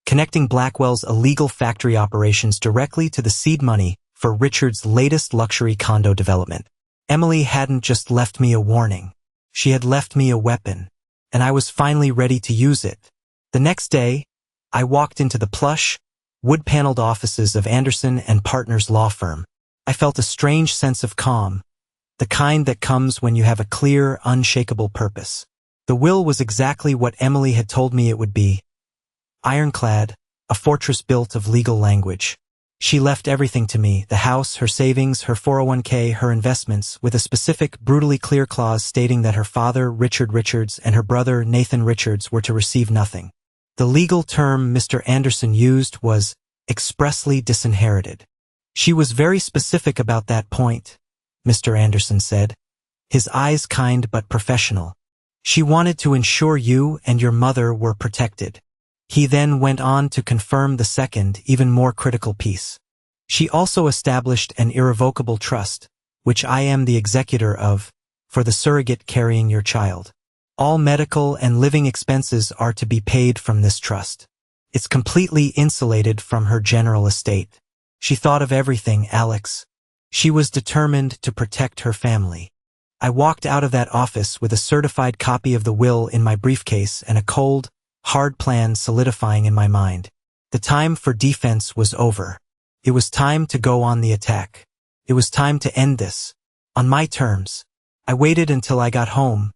connecting Blackwell's illegal factory operations directly to the seed money for Richard's latest luxury condo development. Emily hadn't just left me a warning. She had left me a weapon, and I was finally ready to use it. The next day, I walked into the plush, wood-paneled offices of Anderson and Partners law firm. I felt a strange sense of calm, the kind that comes when you have a clear, unshakable purpose. The will was exactly what Emily had told me it would be. Ironclad, a fortress built of legal language. She left everything to me, the house, her savings, her 401k, her investments, with a specific, brutally clear clause stating that her father, Richard Richards, and her brother, Nathan Richards, were to receive nothing. The legal term Mr. Anderson used was expressly disinherited. She was very specific about that point, Mr. Anderson said, his eyes kind but professional. She wanted to ensure you and your mother were protected. He then went on to confirm the second, even more critical piece. She also established an irrevocable trust, which I am the executor of, for the surrogate carrying your child. All medical and living expenses are to be paid from this trust. It's completely insulated from her general estate. She thought of everything, Alex. She was determined to protect her family. I walked out of that office with a certified copy of the will in my briefcase and a cold, hard plan solidifying in my mind. The time for defense was over. It was time to go on the attack. It was time to end this. On my terms. I waited until I got home.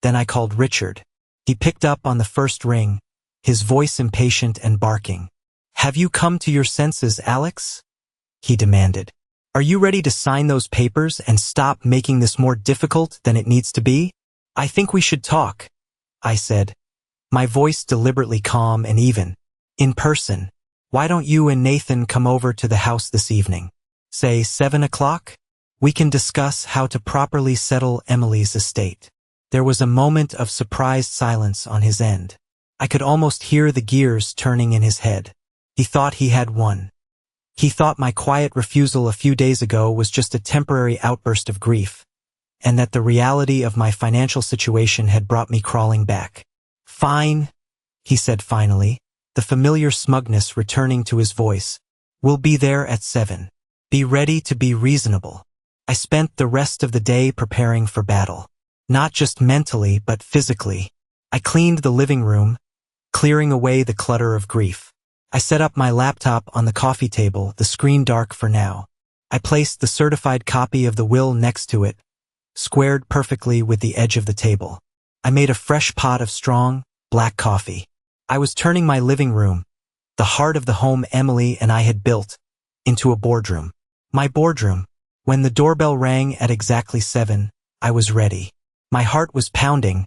Then I called Richard. He picked up on the first ring, his voice impatient and barking. "Have you come to your senses, Alex?" he demanded. "Are you ready to sign those papers and stop making this more difficult than it needs to be?" "I think we should talk," I said, my voice deliberately calm and even. "In person. Why don't you and Nathan come over to the house this evening? Say 7 o'clock? We can discuss how to properly settle Emily's estate." There was a moment of surprised silence on his end. I could almost hear the gears turning in his head. He thought he had won. He thought my quiet refusal a few days ago was just a temporary outburst of grief, and that the reality of my financial situation had brought me crawling back. "Fine," he said finally, the familiar smugness returning to his voice. "We'll be there at 7. Be ready to be reasonable." I spent the rest of the day preparing for battle. Not just mentally, but physically. I cleaned the living room, clearing away the clutter of grief. I set up my laptop on the coffee table, the screen dark for now. I placed the certified copy of the will next to it, squared perfectly with the edge of the table. I made a fresh pot of strong, black coffee. I was turning my living room, the heart of the home Emily and I had built, into a boardroom. My boardroom. When the doorbell rang at exactly 7, I was ready. My heart was pounding,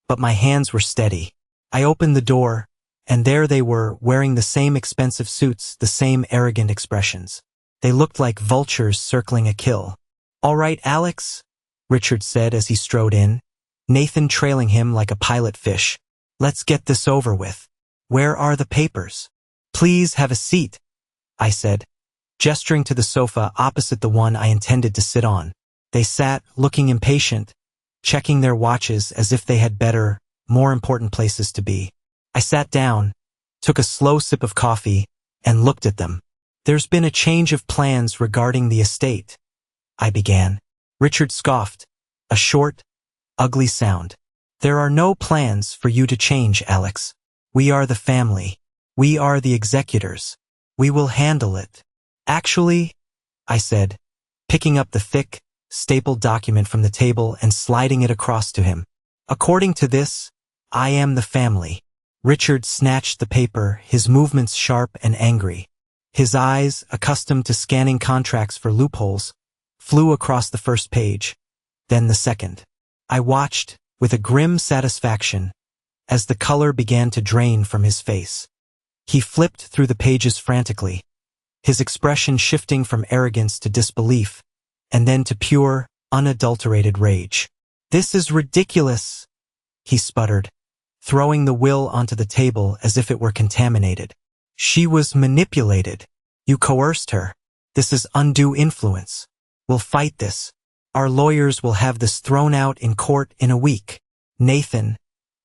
but my hands were steady. I opened the door, and there they were, wearing the same expensive suits, the same arrogant expressions. They looked like vultures circling a kill. "All right, Alex," Richard said as he strode in, Nathan trailing him like a pilot fish. "Let's get this over with. Where are the papers?" "Please have a seat," I said, gesturing to the sofa opposite the one I intended to sit on. They sat, looking impatient, checking their watches as if they had better, more important places to be. I sat down, took a slow sip of coffee, and looked at them. "There's been a change of plans regarding the estate," I began. Richard scoffed, a short, ugly sound. "There are no plans for you to change, Alex. We are the family. We are the executors. We will handle it." "Actually," I said, picking up the thick, stapled document from the table and sliding it across to him. "According to this, I am the family." Richard snatched the paper, his movements sharp and angry. His eyes, accustomed to scanning contracts for loopholes, flew across the first page, then the second. I watched, with a grim satisfaction, as the color began to drain from his face. He flipped through the pages frantically, his expression shifting from arrogance to disbelief, and then to pure, unadulterated rage. "This is ridiculous," he sputtered, throwing the will onto the table as if it were contaminated. "She was manipulated. You coerced her. This is undue influence. We'll fight this. Our lawyers will have this thrown out in court in a week." Nathan,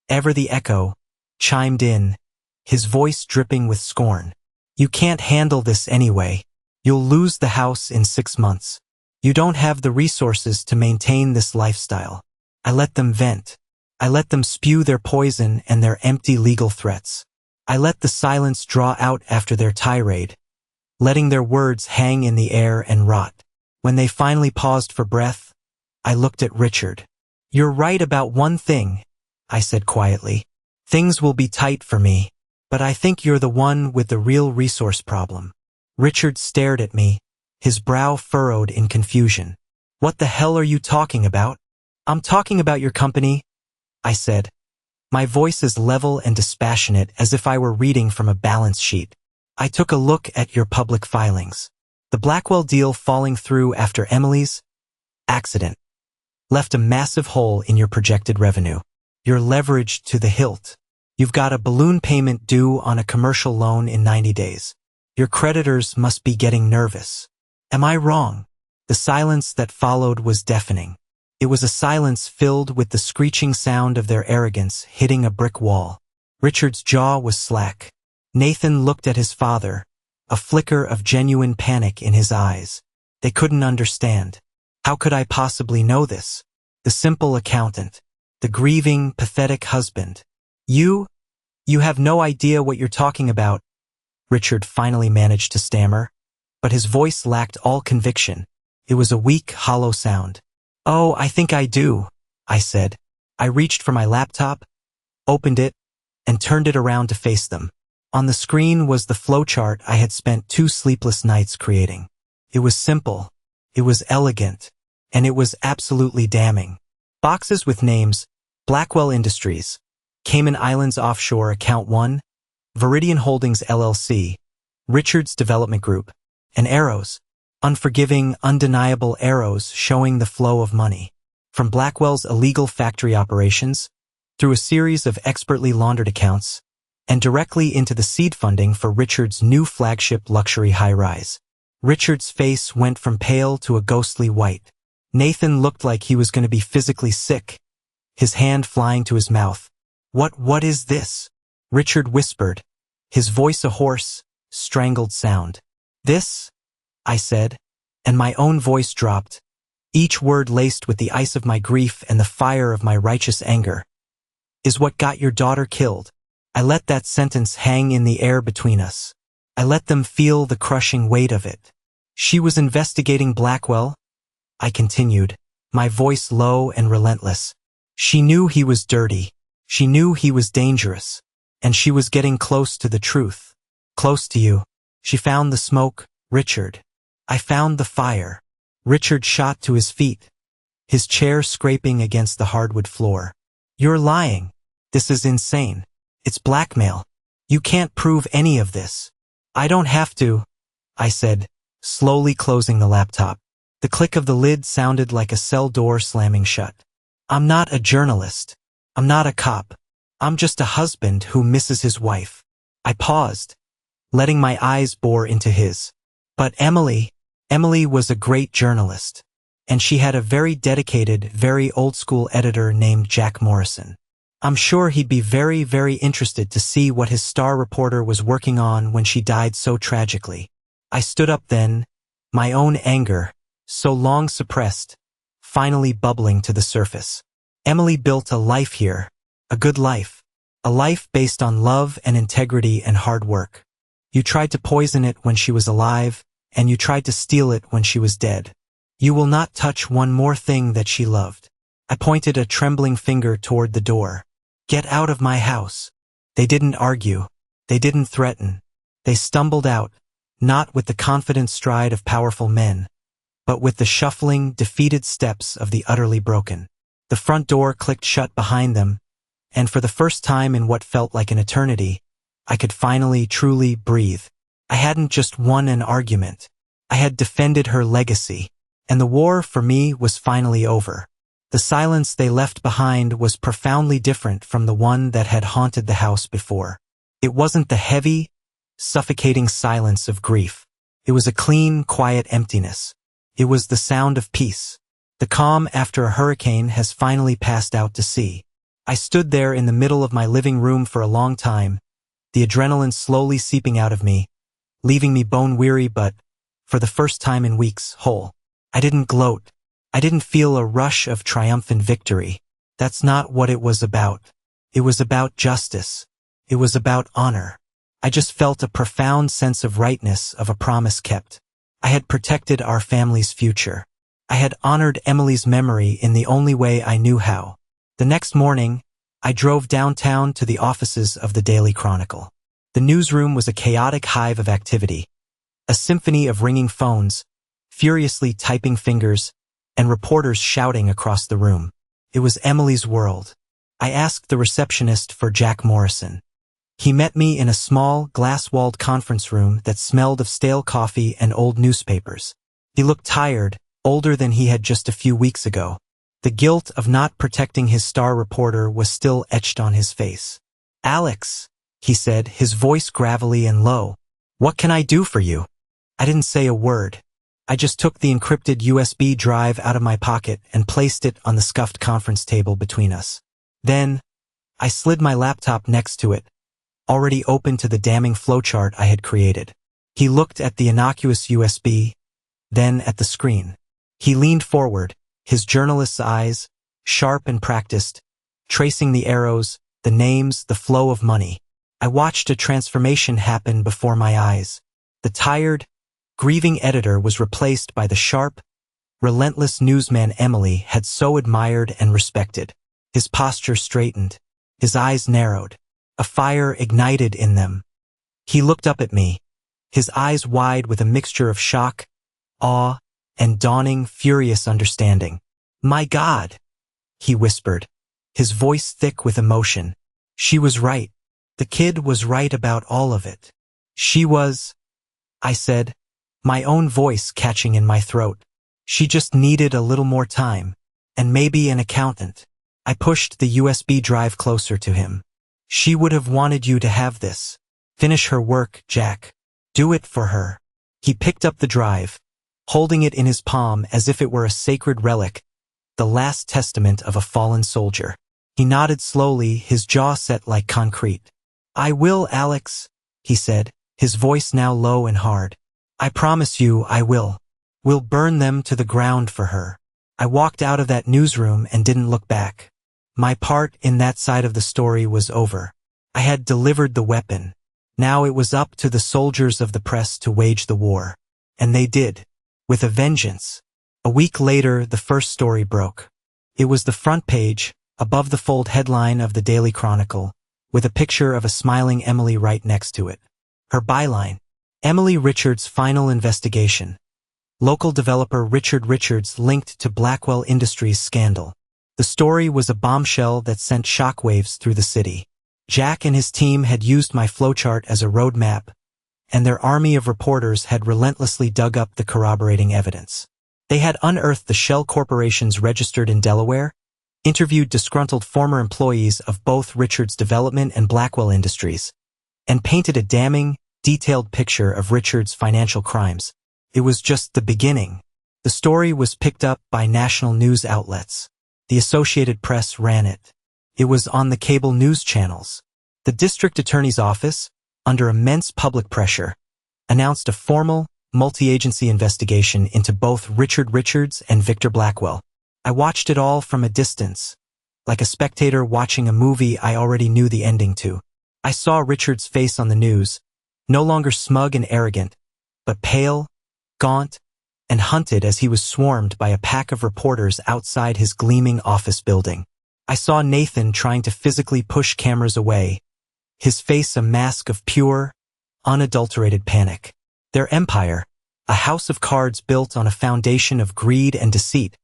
ever the echo, chimed in, his voice dripping with scorn. "You can't handle this anyway. You'll lose the house in 6 months. You don't have the resources to maintain this lifestyle." I let them vent. I let them spew their poison and their empty legal threats. I let the silence draw out after their tirade, letting their words hang in the air and rot. When they finally paused for breath, I looked at Richard. "You're right about one thing," I said quietly. "Things will be tight for me, but I think you're the one with the real resource problem." Richard stared at me, his brow furrowed in confusion. "What the hell are you talking about?" "I'm talking about your company," I said, my voice as level and dispassionate as if I were reading from a balance sheet. "I took a look at your public filings. The Blackwell deal falling through after Emily's accident left a massive hole in your projected revenue. You're leveraged to the hilt. You've got a balloon payment due on a commercial loan in 90 days. Your creditors must be getting nervous. Am I wrong?" The silence that followed was deafening. It was a silence filled with the screeching sound of their arrogance hitting a brick wall. Richard's jaw was slack. Nathan looked at his father, a flicker of genuine panic in his eyes. They couldn't understand. How could I possibly know this? The simple accountant. The grieving, pathetic husband. You have no idea what you're talking about," Richard finally managed to stammer, but his voice lacked all conviction. It was a weak, hollow sound. "Oh, I think I do," I said. I reached for my laptop, opened it, and turned it around to face them. On the screen was the flowchart I had spent 2 sleepless nights creating. It was simple, it was elegant, and it was absolutely damning. Boxes with names: Blackwell Industries, Cayman Islands Offshore Account 1, Viridian Holdings LLC, Richards Development Group, and arrows. Unforgiving, undeniable arrows showing the flow of money. From Blackwell's illegal factory operations, through a series of expertly laundered accounts, and directly into the seed funding for Richard's new flagship luxury high-rise. Richard's face went from pale to a ghostly white. Nathan looked like he was going to be physically sick, his hand flying to his mouth. What is this?" Richard whispered, his voice a hoarse, strangled sound. "This," I said, and my own voice dropped, each word laced with the ice of my grief and the fire of my righteous anger, "is what got your daughter killed." I let that sentence hang in the air between us. I let them feel the crushing weight of it. "She was investigating Blackwell," I continued, my voice low and relentless. "She knew he was dirty. She knew he was dangerous. And she was getting close to the truth. Close to you. She found the smoke, Richard. I found the fire." Richard shot to his feet, his chair scraping against the hardwood floor. "You're lying. This is insane. It's blackmail. You can't prove any of this." "I don't have to," I said, slowly closing the laptop. The click of the lid sounded like a cell door slamming shut. "I'm not a journalist. I'm not a cop. I'm just a husband who misses his wife." I paused, letting my eyes bore into his. But Emily was a great journalist. And she had a very dedicated, very old-school editor named Jack Morrison. I'm sure he'd be very, very interested to see what his star reporter was working on when she died so tragically. I stood up then, my own anger, so long suppressed, finally bubbling to the surface. Emily built a life here, a good life, a life based on love and integrity and hard work. You tried to poison it when she was alive, and you tried to steal it when she was dead. You will not touch one more thing that she loved. I pointed a trembling finger toward the door. Get out of my house. They didn't argue. They didn't threaten. They stumbled out, not with the confident stride of powerful men, but with the shuffling, defeated steps of the utterly broken. The front door clicked shut behind them, and for the first time in what felt like an eternity, I could finally, truly breathe. I hadn't just won an argument. I had defended her legacy, and the war for me was finally over. The silence they left behind was profoundly different from the one that had haunted the house before. It wasn't the heavy, suffocating silence of grief. It was a clean, quiet emptiness. It was the sound of peace. The calm after a hurricane has finally passed out to sea. I stood there in the middle of my living room for a long time, the adrenaline slowly seeping out of me, leaving me bone-weary but, for the first time in weeks, whole. I didn't gloat. I didn't feel a rush of triumphant victory. That's not what it was about. It was about justice. It was about honor. I just felt a profound sense of rightness, of a promise kept. I had protected our family's future. I had honored Emily's memory in the only way I knew how. The next morning, I drove downtown to the offices of the Daily Chronicle. The newsroom was a chaotic hive of activity, a symphony of ringing phones, furiously typing fingers, and reporters shouting across the room. It was Emily's world. I asked the receptionist for Jack Morrison. He met me in a small, glass-walled conference room that smelled of stale coffee and old newspapers. He looked tired, older than he had just a few weeks ago. The guilt of not protecting his star reporter was still etched on his face. "Alex," he said, his voice gravelly and low, "what can I do for you?" I didn't say a word. I just took the encrypted USB drive out of my pocket and placed it on the scuffed conference table between us. Then, I slid my laptop next to it, already open to the damning flowchart I had created. He looked at the innocuous USB, then at the screen. He leaned forward, his journalist's eyes, sharp and practiced, tracing the arrows, the names, the flow of money. I watched a transformation happen before my eyes. The tired, grieving editor was replaced by the sharp, relentless newsman Emily had so admired and respected. His posture straightened, his eyes narrowed, a fire ignited in them. He looked up at me, his eyes wide with a mixture of shock, awe, and dawning, furious understanding. "My God," he whispered, his voice thick with emotion. She was right. The kid was right about all of it. She was, I said, my own voice catching in my throat. She just needed a little more time, and maybe an accountant. I pushed the USB drive closer to him. She would have wanted you to have this. Finish her work, Jack. Do it for her. He picked up the drive, holding it in his palm as if it were a sacred relic, the last testament of a fallen soldier. He nodded slowly, his jaw set like concrete. "I will, Alex," he said, his voice now low and hard. "I promise you I will. We'll burn them to the ground for her." I walked out of that newsroom and didn't look back. My part in that side of the story was over. I had delivered the weapon. Now it was up to the soldiers of the press to wage the war. And they did. With a vengeance. A week later, the first story broke. It was the front page, above the fold headline of the Daily Chronicle, with a picture of a smiling Emily right next to it. Her byline: Emily Richards' final investigation. Local developer Richard Richards linked to Blackwell Industries scandal. The story was a bombshell that sent shockwaves through the city. Jack and his team had used my flowchart as a roadmap, and their army of reporters had relentlessly dug up the corroborating evidence. They had unearthed the shell corporations registered in Delaware, interviewed disgruntled former employees of both Richards Development and Blackwell Industries, and painted a damning, detailed picture of Richards' financial crimes. It was just the beginning. The story was picked up by national news outlets. The Associated Press ran it. It was on the cable news channels. The district attorney's office, under immense public pressure, announced a formal, multi-agency investigation into both Richard Richards and Victor Blackwell. I watched it all from a distance, like a spectator watching a movie I already knew the ending to. I saw Richard's face on the news, no longer smug and arrogant, but pale, gaunt, and hunted as he was swarmed by a pack of reporters outside his gleaming office building. I saw Nathan trying to physically push cameras away, his face a mask of pure, unadulterated panic. Their empire, a house of cards built on a foundation of greed and deceit,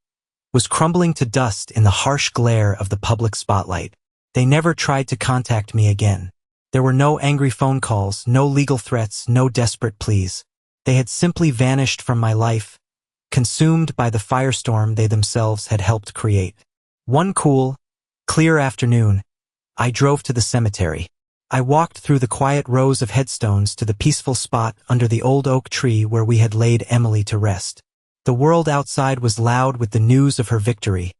was crumbling to dust in the harsh glare of the public spotlight. They never tried to contact me again. There were no angry phone calls, no legal threats, no desperate pleas. They had simply vanished from my life, consumed by the firestorm they themselves had helped create. One cool, clear afternoon, I drove to the cemetery. I walked through the quiet rows of headstones to the peaceful spot under the old oak tree where we had laid Emily to rest. The world outside was loud with the news of her victory,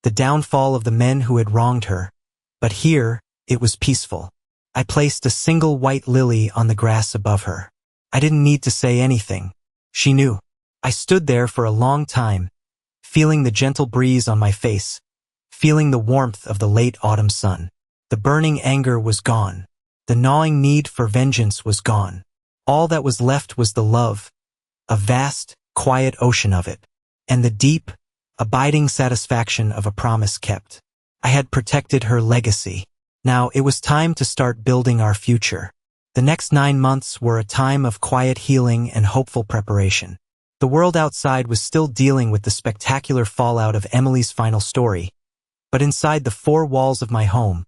the downfall of the men who had wronged her, but here it was peaceful. I placed a single white lily on the grass above her. I didn't need to say anything. She knew. I stood there for a long time, feeling the gentle breeze on my face, feeling the warmth of the late autumn sun. The burning anger was gone. The gnawing need for vengeance was gone. All that was left was the love, a vast, quiet ocean of it, and the deep, abiding satisfaction of a promise kept. I had protected her legacy. Now it was time to start building our future. The next 9 months were a time of quiet healing and hopeful preparation. The world outside was still dealing with the spectacular fallout of Emily's final story, but inside the 4 walls of my home,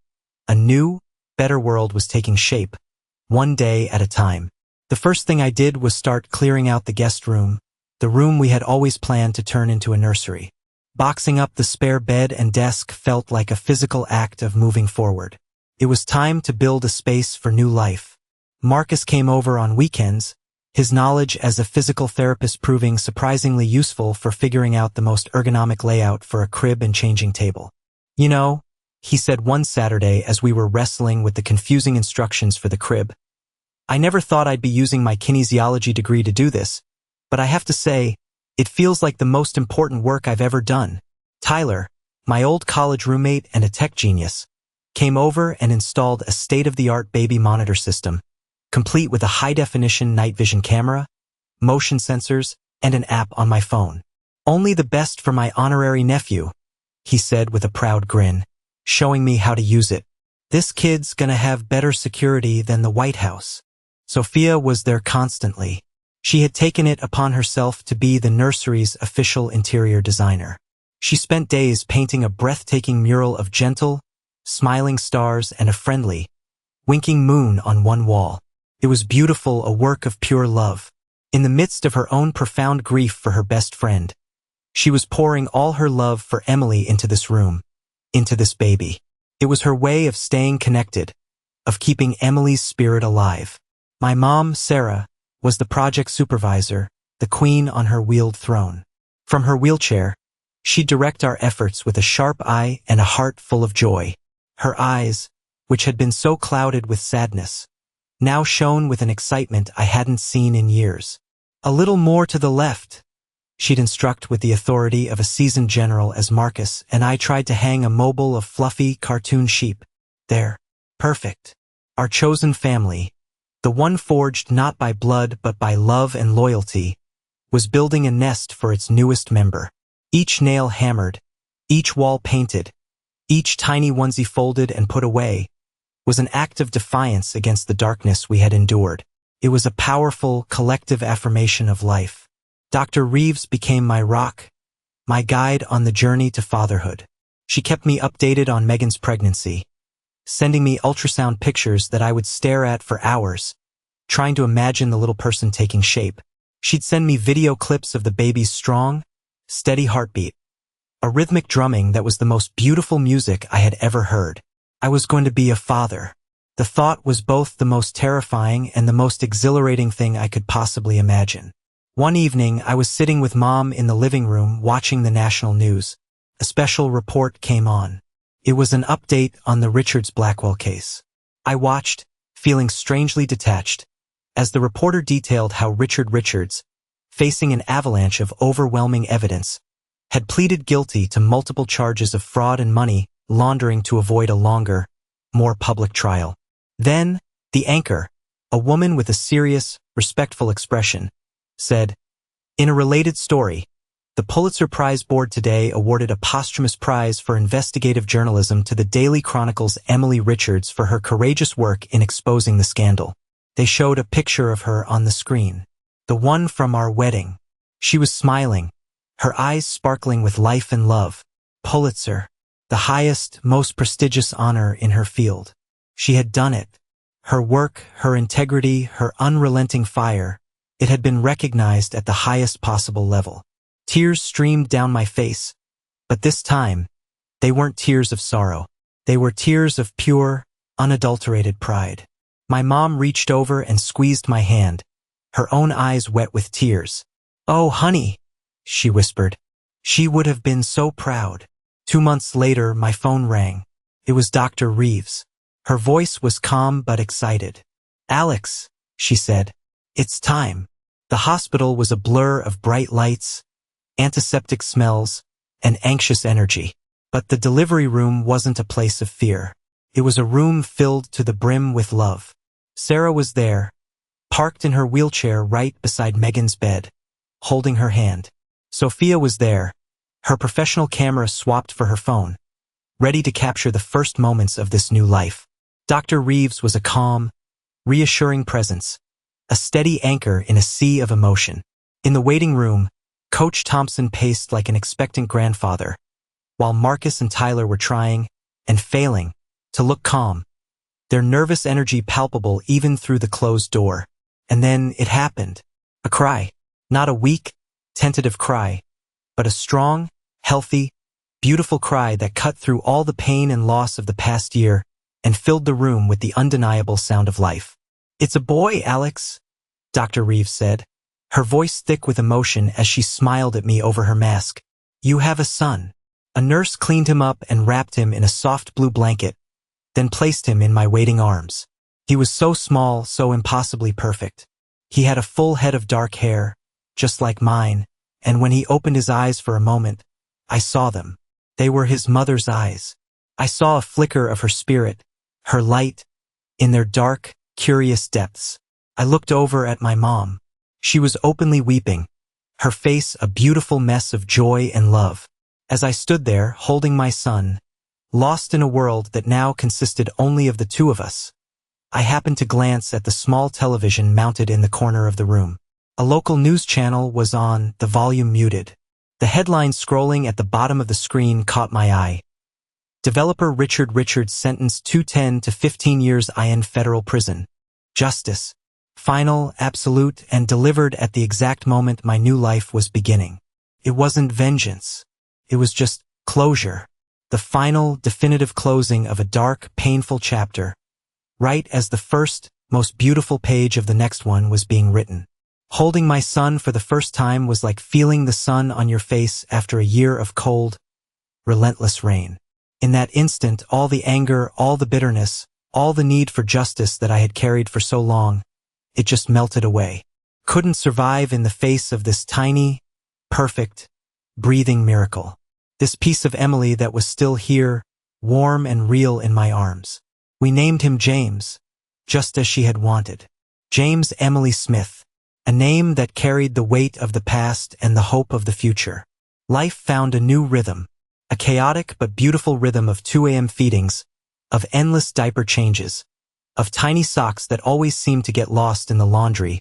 a new, better world was taking shape, one day at a time. The first thing I did was start clearing out the guest room, the room we had always planned to turn into a nursery. Boxing up the spare bed and desk felt like a physical act of moving forward. It was time to build a space for new life. Marcus came over on weekends, his knowledge as a physical therapist proving surprisingly useful for figuring out the most ergonomic layout for a crib and changing table. "You know," he said one Saturday as we were wrestling with the confusing instructions for the crib, "I never thought I'd be using my kinesiology degree to do this, but I have to say, it feels like the most important work I've ever done." Tyler, my old college roommate and a tech genius, came over and installed a state-of-the-art baby monitor system, complete with a high-definition night vision camera, motion sensors, and an app on my phone. "Only the best for my honorary nephew," he said with a proud grin, showing me how to use it. "This kid's gonna have better security than the White House." Sophia was there constantly. She had taken it upon herself to be the nursery's official interior designer. She spent days painting a breathtaking mural of gentle, smiling stars and a friendly, winking moon on one wall. It was beautiful, a work of pure love. In the midst of her own profound grief for her best friend, she was pouring all her love for Emily into this room, into this baby. It was her way of staying connected, of keeping Emily's spirit alive. My mom, Sarah, was the project supervisor, the queen on her wheeled throne. From her wheelchair, she'd direct our efforts with a sharp eye and a heart full of joy. Her eyes, which had been so clouded with sadness, now shone with an excitement I hadn't seen in years. "A little more to the left," she'd instruct with the authority of a seasoned general as Marcus and I tried to hang a mobile of fluffy cartoon sheep. There. Perfect. Our chosen family, the one forged not by blood but by love and loyalty, was building a nest for its newest member. Each nail hammered, each wall painted, each tiny onesie folded and put away, was an act of defiance against the darkness we had endured. It was a powerful, collective affirmation of life. Dr. Reeves became my rock, my guide on the journey to fatherhood. She kept me updated on Megan's pregnancy, sending me ultrasound pictures that I would stare at for hours, trying to imagine the little person taking shape. She'd send me video clips of the baby's strong, steady heartbeat, a rhythmic drumming that was the most beautiful music I had ever heard. I was going to be a father. The thought was both the most terrifying and the most exhilarating thing I could possibly imagine. One evening, I was sitting with Mom in the living room watching the national news. A special report came on. It was an update on the Richards-Blackwell case. I watched, feeling strangely detached, as the reporter detailed how Richard Richards, facing an avalanche of overwhelming evidence, had pleaded guilty to multiple charges of fraud and money laundering to avoid a longer, more public trial. Then, the anchor, a woman with a serious, respectful expression, said, "In a related story, the Pulitzer Prize Board today awarded a posthumous prize for investigative journalism to the Daily Chronicle's Emily Richards for her courageous work in exposing the scandal." They showed a picture of her on the screen. The one from our wedding. She was smiling, her eyes sparkling with life and love. Pulitzer, the highest, most prestigious honor in her field. She had done it. Her work, her integrity, her unrelenting fire, it had been recognized at the highest possible level. Tears streamed down my face, but this time, they weren't tears of sorrow. They were tears of pure, unadulterated pride. My mom reached over and squeezed my hand, her own eyes wet with tears. "Oh, honey," she whispered. She would have been so proud. 2 months later, my phone rang. It was Dr. Reeves. Her voice was calm but excited. "Alex," she said, "it's time." The hospital was a blur of bright lights, antiseptic smells, and anxious energy. But the delivery room wasn't a place of fear. It was a room filled to the brim with love. Sarah was there, parked in her wheelchair right beside Megan's bed, holding her hand. Sophia was there, her professional camera swapped for her phone, ready to capture the first moments of this new life. Dr. Reeves was a calm, reassuring presence, a steady anchor in a sea of emotion. In the waiting room, Coach Thompson paced like an expectant grandfather, while Marcus and Tyler were trying, and failing, to look calm, their nervous energy palpable even through the closed door. And then it happened. A cry. Not a weak, tentative cry, but a strong, healthy, beautiful cry that cut through all the pain and loss of the past year and filled the room with the undeniable sound of life. "It's a boy, Alex," Dr. Reeves said, her voice thick with emotion as she smiled at me over her mask. "You have a son." A nurse cleaned him up and wrapped him in a soft blue blanket, then placed him in my waiting arms. He was so small, so impossibly perfect. He had a full head of dark hair, just like mine, and when he opened his eyes for a moment, I saw them. They were his mother's eyes. I saw a flicker of her spirit, her light, in their dark, curious depths. I looked over at my mom. She was openly weeping, her face a beautiful mess of joy and love. As I stood there, holding my son, lost in a world that now consisted only of the two of us, I happened to glance at the small television mounted in the corner of the room. A local news channel was on, the volume muted. The headline scrolling at the bottom of the screen caught my eye. Developer Richard Richards sentenced to 10 to 15 years in federal prison. Justice. Final, absolute, and delivered at the exact moment my new life was beginning. It wasn't vengeance. It was just closure. The final, definitive closing of a dark, painful chapter, right as the first, most beautiful page of the next one was being written. Holding my son for the first time was like feeling the sun on your face after a year of cold, relentless rain. In that instant, all the anger, all the bitterness, all the need for justice that I had carried for so long, it just melted away. Couldn't survive in the face of this tiny, perfect, breathing miracle. This piece of Emily that was still here, warm and real in my arms. We named him James, just as she had wanted. James Emily Smith, a name that carried the weight of the past and the hope of the future. Life found a new rhythm, a chaotic but beautiful rhythm of 2 a.m. feedings, of endless diaper changes, of tiny socks that always seemed to get lost in the laundry,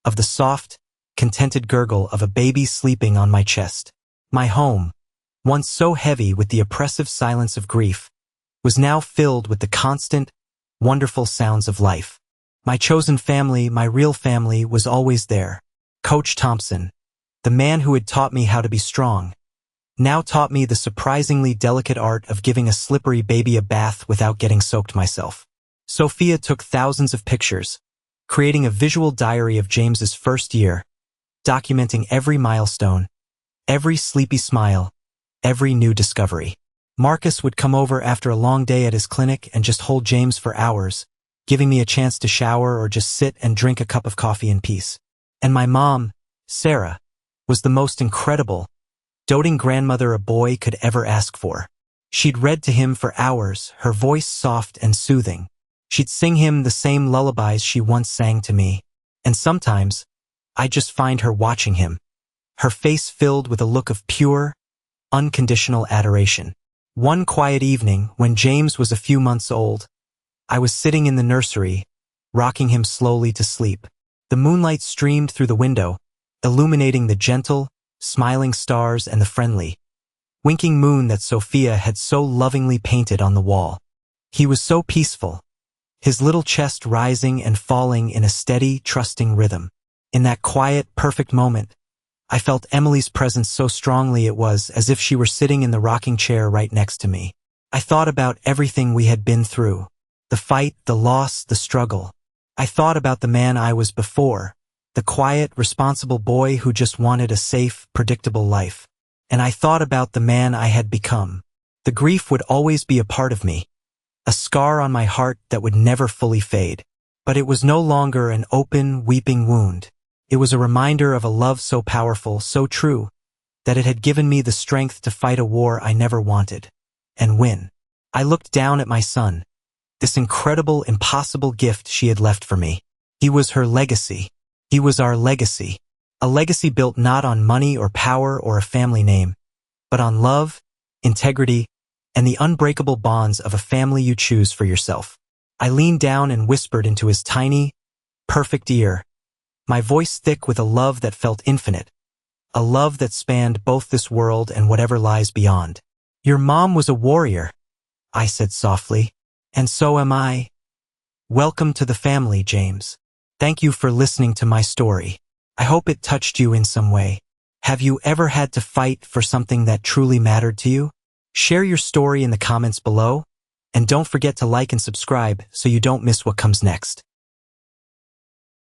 of the soft, contented gurgle of a baby sleeping on my chest. My home, once so heavy with the oppressive silence of grief, was now filled with the constant, wonderful sounds of life. My chosen family, my real family, was always there. Coach Thompson, the man who had taught me how to be strong, now taught me the surprisingly delicate art of giving a slippery baby a bath without getting soaked myself. Sophia took thousands of pictures, creating a visual diary of James's first year, documenting every milestone, every sleepy smile, every new discovery. Marcus would come over after a long day at his clinic and just hold James for hours, giving me a chance to shower or just sit and drink a cup of coffee in peace. And my mom, Sarah, was the most incredible, doting grandmother a boy could ever ask for. She'd read to him for hours, her voice soft and soothing. She'd sing him the same lullabies she once sang to me. And sometimes, I'd just find her watching him, her face filled with a look of pure, unconditional adoration. One quiet evening, when James was a few months old, I was sitting in the nursery, rocking him slowly to sleep. The moonlight streamed through the window, illuminating the gentle, smiling stars and the friendly, winking moon that Sophia had so lovingly painted on the wall. He was so peaceful, his little chest rising and falling in a steady, trusting rhythm. In that quiet, perfect moment, I felt Emily's presence so strongly it was as if she were sitting in the rocking chair right next to me. I thought about everything we had been through, the fight, the loss, the struggle. I thought about the man I was before, the quiet, responsible boy who just wanted a safe, predictable life. And I thought about the man I had become. The grief would always be a part of me, a scar on my heart that would never fully fade. But it was no longer an open, weeping wound. It was a reminder of a love so powerful, so true, that it had given me the strength to fight a war I never wanted, and win. I looked down at my son, this incredible, impossible gift she had left for me. He was her legacy. He was our legacy. A legacy built not on money or power or a family name, but on love, integrity, and the unbreakable bonds of a family you choose for yourself. I leaned down and whispered into his tiny, perfect ear, my voice thick with a love that felt infinite, a love that spanned both this world and whatever lies beyond. Your mom was a warrior, I said softly, and so am I. Welcome to the family, James. Thank you for listening to my story. I hope it touched you in some way. Have you ever had to fight for something that truly mattered to you? Share your story in the comments below, and don't forget to like and subscribe so you don't miss what comes next.